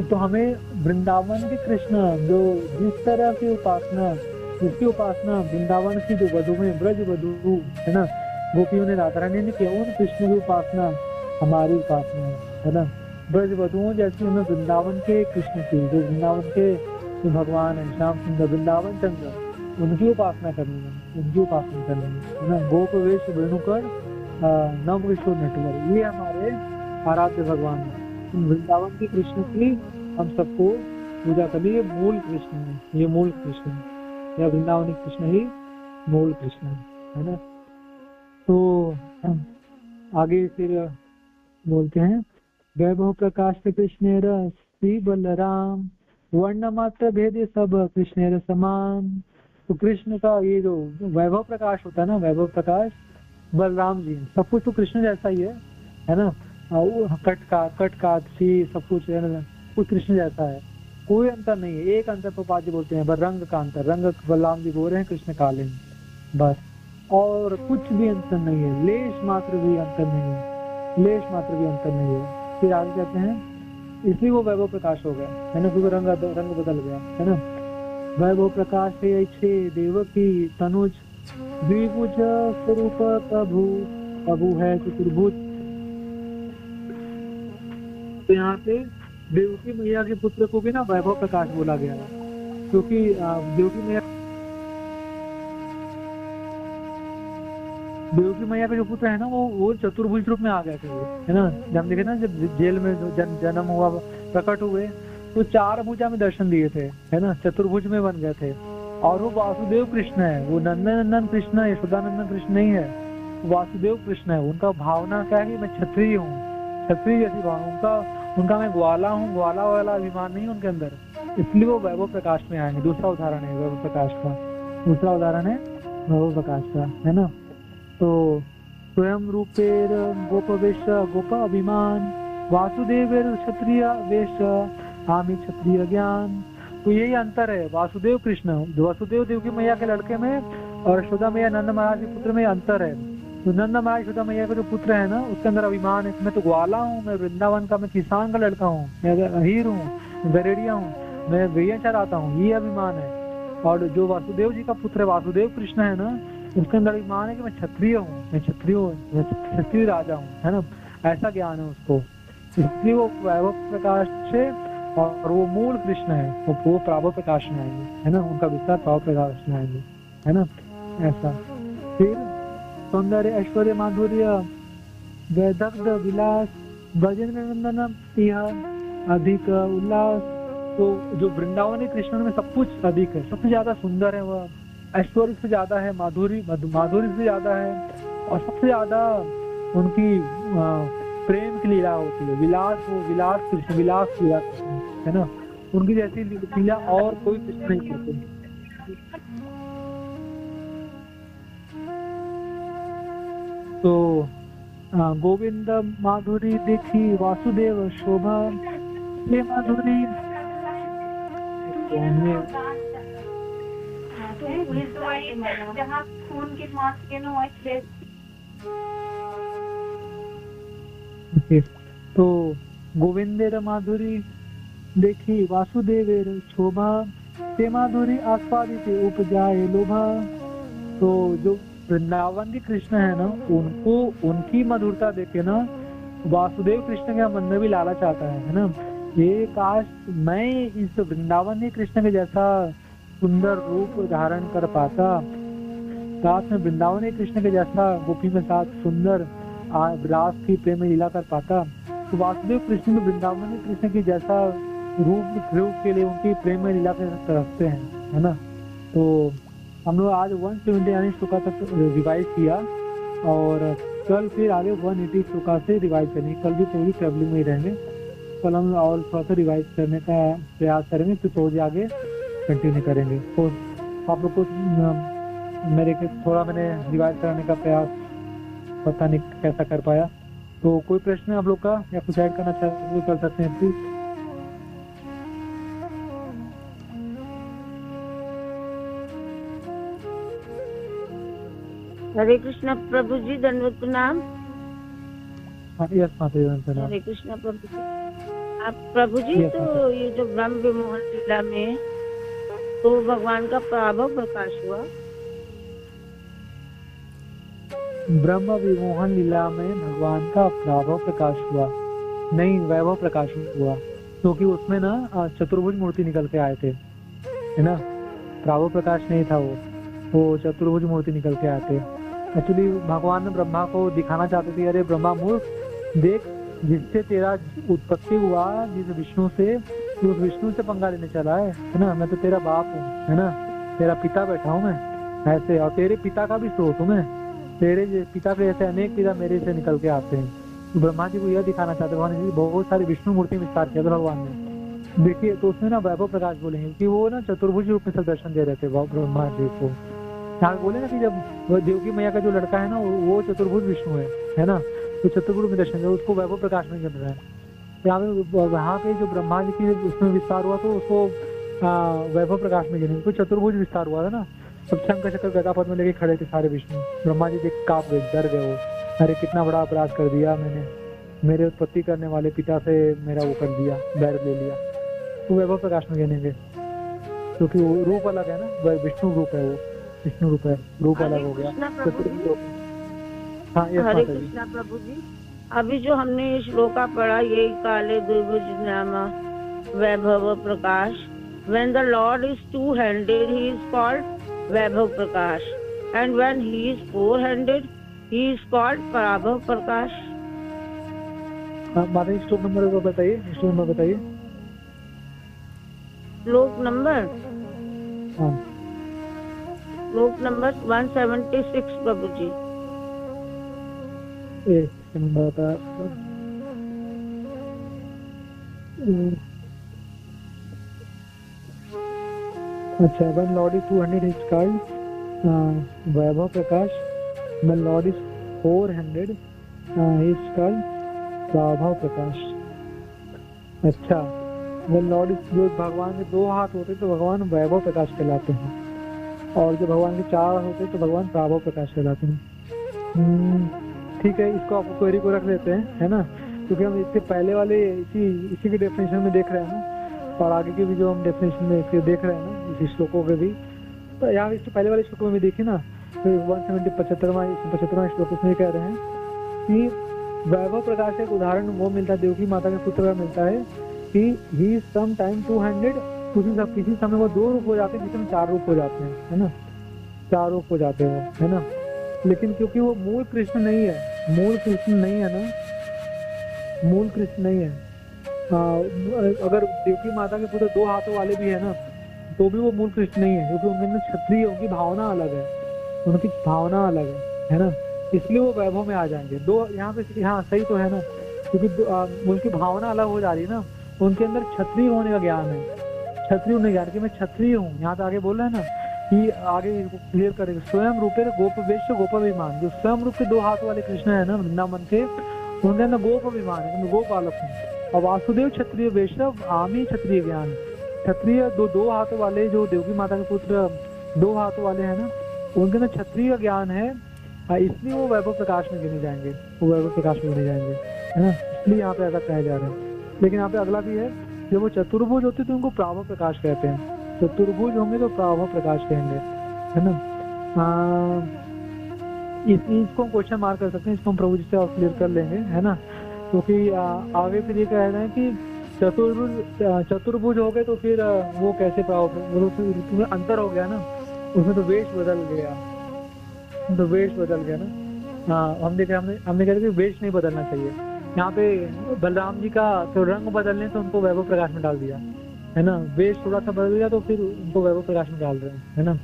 तो हमें वृंदावन के कृष्ण जो जिस तरह की उपासना, जिसकी उपासना वृंदावन की जो वधु में ब्रज वधु है ना, गोपियों ने राधा रानी ने किया, उन कृष्ण की उपासना हमारी उपासना है ना। ब्रज वधुओं जैसे हमें वृंदावन के कृष्ण की, जो वृंदावन के जो भगवान है श्याम सुंदर वृंदावन चंद्र, उनकी उपासना करनी है, है ना। गोप वेश वेणुकर नव विश्व नटवर, ये हमारे आराध्य भगवान है। वृंदावन के कृष्ण की हम सबको पूजा करनी, ये मूल कृष्ण है, ये मूल कृष्ण है, या वृंदावन कृष्ण ही मूल कृष्ण है ना। तो आगे फिर बोलते हैं वैभव प्रकाश कृष्ण श्री बलराम वर्ण मात्र भेद सब कृष्ण समान। तो कृष्ण का ये जो वैभव प्रकाश होता है ना, वैभव प्रकाश बलराम जी, सब कुछ तो कृष्ण जैसा ही है ना। कट सब कुछ है ना, कुछ कृष्ण जैसा है, कोई अंतर नहीं है। एक अंतर प्रपात जी बोलते हैं रंग का अंतर, रंग बलराम जी बोल रहे हैं, कृष्ण काले हैं बस, और कुछ भी अंतर नहीं है, लेश मात्र भी अंतर नहीं है, फिर आगे कहते हैं इसलिए वो वैभव प्रकाश हो गया है ना, क्योंकि रंग बदल गया है ना। वैभव प्रकाश है देवकी तनुज द्विभुज स्वरूप प्रभु है चतुर्भुज। तो यहाँ पे देवकी मैया के पुत्र को भी ना वैभव प्रकाश बोला गया, क्योंकि देवकी मैया के जो पुत्र है ना, वो चतुर्भुज रूप में आ गए थे, है ना। जब हम देखे ना, जब जेल में जन्म हुआ, प्रकट हुए, तो 4 भुजा में दर्शन दिए थे, है ना, चतुर्भुज में बन गए थे। और वो वासुदेव कृष्ण है, वो नंदन कृष्ण है, यशोदानंदन कृष्ण नहीं है, वासुदेव कृष्ण है। उनका भावना क्या है कि मैं क्षत्रिय हूँ, क्षत्रिय जैसी भावना, उनका मैं ग्वाला हूँ, ग्वाला वाला अभिमान नहीं उनके अंदर, इसलिए वो वैभव प्रकाश में आएंगे। दूसरा उदाहरण है वैभव प्रकाश का, है ना। तो स्वयं रूपेर गोपवेश गोप अभिमान वासुदेवेर क्षत्रिय वेश आमी क्षत्रिय ज्ञान। तो यही अंतर है वासुदेव कृष्ण, वासुदेव देव की मैया के लड़के में और यशोदा मैया नंद महाराज के पुत्र में अंतर है। तो नंद महाराज यशोदा मैया का जो पुत्र है ना, उसके अंदर अभिमान है, मैं तो ग्वाला हूँ, मैं वृंदावन का, मैं किसान का लड़का हूँ, मैं हीर हूँ, गरेड़िया हूँ, मैं गैया चराता हूँ, ये अभिमान है। और जो वासुदेव जी का पुत्र है, वासुदेव कृष्ण है ना, उसके अंदर अभिमान है कि मैं क्षत्रिय हूँ, मैं क्षत्रिय हूँ, मैं क्षत्रिय राजा हूँ, है ना, ऐसा ज्ञान है उसको। इसलिए वो वैभव प्रकाश से, और वो मूल कृष्ण है, वो प्राभव प्रकाश में आएंगे, है ना, उनका विस्तार प्राभव प्रकाश में आएंगे, है ना, ऐसा। फिर सौंदर्य ऐश्वर्य माधुर्य वैदग्ध विलास ब्रजेंद्र नंदन यह अधिक उल्लास। तो जो वृंदावनी कृष्ण में सब कुछ अधिक है, सबसे ज्यादा सुंदर है वह, ऐश्वर्य से ज्यादा है, माधुर्य से ज्यादा है, और सबसे ज्यादा उनकी प्रेम की लीला होती है, विलास, वो विलास कृष्ण, विलास लीला कृष्ण, है ना, उनकी जैसी लीला और कोई कृष्ण नहीं करते। तो गोविंद माधुरी देखी वासुदेव शोभा, ये माधुरी तो गोविंदेर माधुरी देखी वासुदेवेर शोभा, ते माधुरी आस्वादित उपजाए लोभा। तो जो वृंदावन के कृष्ण है ना, उनको उनकी मधुरता देखे ना वासुदेव कृष्ण के मन में भी लालच आता है ना, ये काश मैं इस वृंदावन के कृष्ण के जैसा सुंदर रूप धारण कर पाता, काश में वृंदावन के कृष्ण के जैसा गोपी के साथ सुंदर विलास की प्रेम लीला कर पाता। तो वासुदेव कृष्ण में वृंदावन के कृष्ण की जैसा रूप के लिए उनकी प्रेम लीला रखते हैं, है ना। तो हम लोग आज 179 श्लोका तक रिवाइज किया, और कल फिर आगे 180 श्लोका से रिवाइज करेंगे। कल भी पूरी ट्रेवलिंग में ही रहेंगे, कल हम और थोड़ा सा रिवाइज करने का प्रयास करेंगे, फिर थोड़ी आगे कंटिन्यू करेंगे। तो आप लोग को थोड़ा मैंने रिवाइज कराने का प्रयास पता नहीं कैसा कर पाया। तो कोई प्रश्न है आप लोग का, या कुछ ऐड करना चाहते कर सकते हैं प्लीज। हरे कृष्णा प्रभु जी, दंडवत प्रणाम। यस माता जी, हरे कृष्णा प्रभु जी। आप प्रभु जी, तो ये जो ब्रह्म विमोहन लीला में तो भगवान का प्राभव प्रकाश हुआ। ब्रह्म विमोहन लीला में भगवान का प्राभव प्रकाश हुआ नहीं, वैभव प्रकाश हुआ, क्योंकि उसमें ना चतुर्भुज मूर्ति निकल के आए थे, है ना, प्राभव प्रकाश नहीं था वो चतुर्भुज मूर्ति निकल के आए थे। एक्चुअली भगवान ने ब्रह्मा को दिखाना चाहते थे, अरे ब्रह्मा मूर्ख देख, जिससे तेरा उत्पत्ति हुआ, जिस विष्णु से, तो उस विष्णु से पंगा लेने चला है ना, मैं तो तेरा बाप हूँ, है ना, तेरा पिता बैठा हूँ मैं ऐसे, और तेरे पिता का भी स्रोत हूँ मैं, तेरे पिता के जैसे अनेक पिता मेरे से निकल के आते हैं। तो ब्रह्मा जी को यह दिखाना चाहते, भगवान जी बहुत सारी विष्णु मूर्ति विस्तार किया था भगवान ने, देखिए। तो उसमें ना वैभव प्रकाश बोलेंगे कि वो ना चतुर्भुज रूप में दर्शन दे रहे थे ब्रह्मा जी को। यहाँ बोले ना कि जब देवकी मैया का जो लड़का है ना, वो चतुर्भुज विष्णु है ना, तो चतुर्भुज में दर्शन दे, उसको वैभव प्रकाश में गिन रहा है। यहाँ पे जो ब्रह्मा जी की उसमें विस्तार हुआ, तो उसको वैभव प्रकाश में गिनेंगे, तो चतुर्भुज विस्तार हुआ था ना, सब शंकर चक्र गदा पद्म में लेके खड़े थे सारे विष्णु। ब्रह्मा जी देख कांप गए, डर गए वो, अरे कितना बड़ा अपराध कर दिया मैंने, मेरे उत्पत्ति करने वाले पिता से मेरा वो कर दिया, बैर ले लिया। तो वैभव प्रकाश में गिनेंगे, क्योंकि वो रूप अलग है ना, विष्णु रूप है, वो विष्णु रूप है, रूप अलग हो गया। हाँ, हरे कृष्णा प्रभु जी। अभी जो हमने श्लोका पढ़ा, यही काले द्विभुज नाम वैभव प्रकाश। When the Lord is two-handed, he is called Vaibhav Prakash, and when he is four-handed, he is called Prabhav Prakash. माता श्लोक नंबर बताइए, श्लोक नंबर बताइए। श्लोक नंबर, श्लोक नंबर 176 प्रभु जी। एक नंबर का अच्छा, when Lord is two-handed, he is called Vaibhav Prakash. When Lord is four-handed, he is called Prabhav Prakash. अच्छा, when Lord is, जो भगवान के दो हाथ होते तो भगवान वैभव प्रकाश कहलाते हैं, और जो भगवान के चार होते तो भगवान प्राभव प्रकाश कहलाते हैं। ठीक है, इसको आप क्वेरी को रख देते हैं, है ना, क्योंकि हम इसके पहले वाले इसी के डेफिनेशन में देख रहे हैं ना, और आगे के भी जो हम डेफिनेशन में इसके देख रहे हैं ना, इसी श्लोकों के भी, तो यहाँ इसके पहले वाले श्लोकों में भी देखिए ना, तो 175वां श्लोक उसमें कह रहे हैं कि वैभव प्रकाश का एक उदाहरण वो मिलता है, देवकी माता के पुत्र का मिलता है कि ही सम टाइम 200, किसी समय वो 2 रूप हो जाते हैं, जिसमें 4 रूप हो जाते हैं, है ना, 4 रूप हो जाते हैं, है ना। लेकिन क्योंकि वो मूल कृष्ण नहीं है, मूल कृष्ण नहीं है ना, मूल कृष्ण नहीं है। अगर देवकी माता के पुत्र 2 हाथों वाले भी है ना, तो भी वो मूल कृष्ण नहीं है, क्योंकि उनके अंदर क्षत्रिय, उनकी भावना अलग है, उनकी भावना अलग है ना, इसलिए वो वैभव में आ जाएंगे। 2 यहाँ पे, हाँ सही तो है ना, क्योंकि उनकी भावना अलग हो जा रही है ना, उनके अंदर क्षत्रिय होने का ज्ञान है, क्षत्रिय होने का ज्ञान कि मैं क्षत्रिय हूँ। यहाँ पे आगे बोल रहे हैं ना कि आगे क्लियर करेंगे, स्वयं रूपे गोप वेश गोपाभिमान, जो स्वयं रूप के 2 हाथ वाले कृष्ण है ना वृंदावन के, उनके अंदर गोपाभिमान है, मैं गोपालक हूँ। और वासुदेव क्षत्रिय वेश, आमी क्षत्रिय ज्ञान, क्षत्रिय 2 हाथों वाले जो देवकी माता के पुत्र 2 हाथों वाले हैं ना, उनके अंदर क्षत्रिय का ज्ञान है, इसलिए वो वैभव प्रकाश में गिने जाएंगे, वो वैभव प्रकाश में गिने जाएंगे, है ना, इसलिए यहाँ पे ऐसा कहा जा रहा है। लेकिन यहाँ पे अगला भी है, जब वो चतुर्भुज होते तो उनको प्राभव प्रकाश कहते हैं, चतुर्भुज होंगे तो प्राभव प्रकाश कहेंगे, है ना। इसको हम क्वेश्चन मार्क कर सकते हैं, इसको हम प्रभु जी से और क्लियर कर लेंगे, है ना, क्योंकि आगे फिर ये कह रहे हैं कि चतुर्भुज हो गए तो फिर वो कैसे प्राभव, अंतर हो गया ना, उसमें तो वेश बदल गया, तो वेश बदल गया ना। हाँ, हमने कहा कि वेश नहीं बदलना चाहिए। यहाँ पे बलराम जी का तो रंग बदलने से उनको वैभव प्रकाश में डाल दिया, है ना, वेश थोड़ा सा बदल गया तो फिर उनको वैभव प्रकाश में डाल रहे हैं, है ना।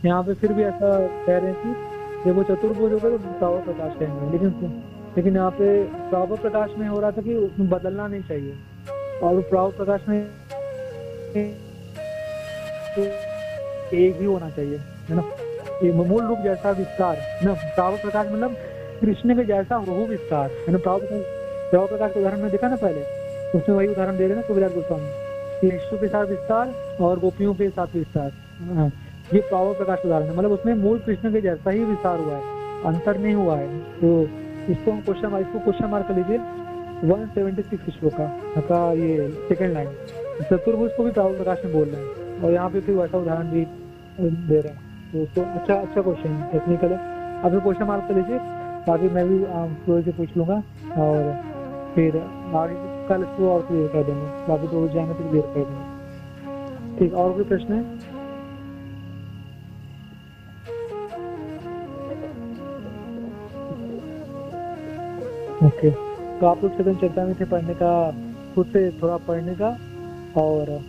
यहाँ पे फिर भी ऐसा कह रहे हैं कि जब वो चतुर्भुज हो गए तो प्राभव प्रकाश कहेंगे, लेकिन यहाँ पे प्राभव प्रकाश में हो रहा था कि उसमें बदलना नहीं चाहिए, और प्राभव प्रकाश में एक ही होना चाहिए, है ना, मूल रूप जैसा विस्तार ना। प्राभव प्रकाश मतलब कृष्ण के जैसा वो विस्तार, है ना। प्राभव प्रकाश के उदाहरण में देखा ना पहले, उसमें वही उदाहरण दे रहे ना कविराज गोस्वामी, यीशु के साथ विस्तार और गोपियों के साथ विस्तार, ये प्राभव प्रकाश उदाहरण है, मतलब उसमें मूल कृष्ण के जैसा ही विस्तार हुआ है, अंतर नहीं हुआ है। तो इसको हम क्वेश्चन मार्क कर लीजिए 176 श्लोक का ये सेकंड लाइन, चतुर्भुज को भी प्राभव प्रकाश में बोल रहे हैं, और यहाँ पे फिर वैसा उदाहरण भी दे रहे हैं। तो अच्छा क्वेश्चन टेक्निकल है, आप क्वेश्चन मार्क कर लीजिए, बाकी मैं भी प्रभु से पूछ लूंगा, और फिर आगे कल इसको और क्लियर कर देंगे, बाकी प्रभु जाएंगे तो क्लियर कर देंगे। ठीक, और कोई प्रश्न है? ओके, तो आप लोग चेतन चर्चा में थे पढ़ने का, खुद से थोड़ा पढ़ने का और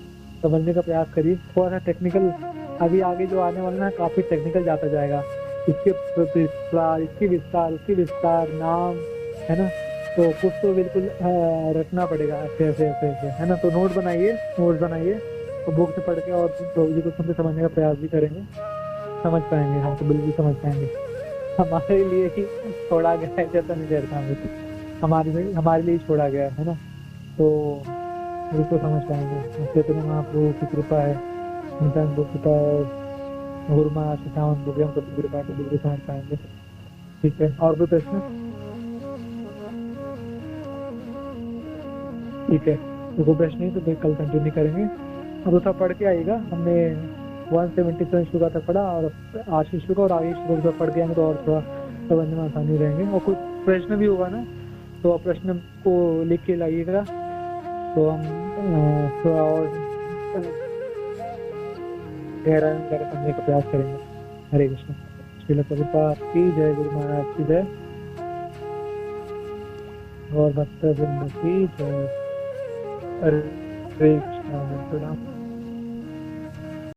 समझने का प्रयास करिए। थोड़ा सा टेक्निकल अभी आगे जो आने वाला है काफी टेक्निकल जाता जाएगा, इसके विस्तार नाम, है ना, तो कुछ तो बिल्कुल रखना पड़ेगा ऐसे, है ना। तो नोट बनाइए तो बुक से पढ़ के और प्रभु जी को समझने का प्रयास भी करेंगे, समझ पाएंगे, हम तो बिल्कुल समझ पाएंगे। हमारे लिए ही छोड़ा गया है चैतन्य चरितामृत, हमारे लिए छोड़ा गया है ना, तो बिल्कुल समझ पाएंगे। चैतन्य महाप्रभु की कृपा है, कृपा और गुरु महाराज के सावन हो गया, हम सबकी कृपा को बिल्कुल समझ पाएंगे। ठीक है, और कोई प्रश्न? ठीक है, तो कोई प्रश्न नहीं, तो फिर कल कंटिन्यू करेंगे। अब तो सब पढ़ के आएगा, हमने 177 श्लोक तक पढ़ा, और आज की श्लोक और आगे श्लोक पढ़ के आएंगे तो और थोड़ा समझने में आसानी रहेंगे। और कुछ प्रश्न भी होगा ना, तो आप प्रश्न को लिख के लाइएगा, तो हम थोड़ा और गहरा समझने का प्रयास करेंगे। हरे कृष्ण। श्रील प्रभुपाद की जय, गुरु महाराज की जय, और भक्त वृंद की जय। हरे कृष्ण। प्रणाम।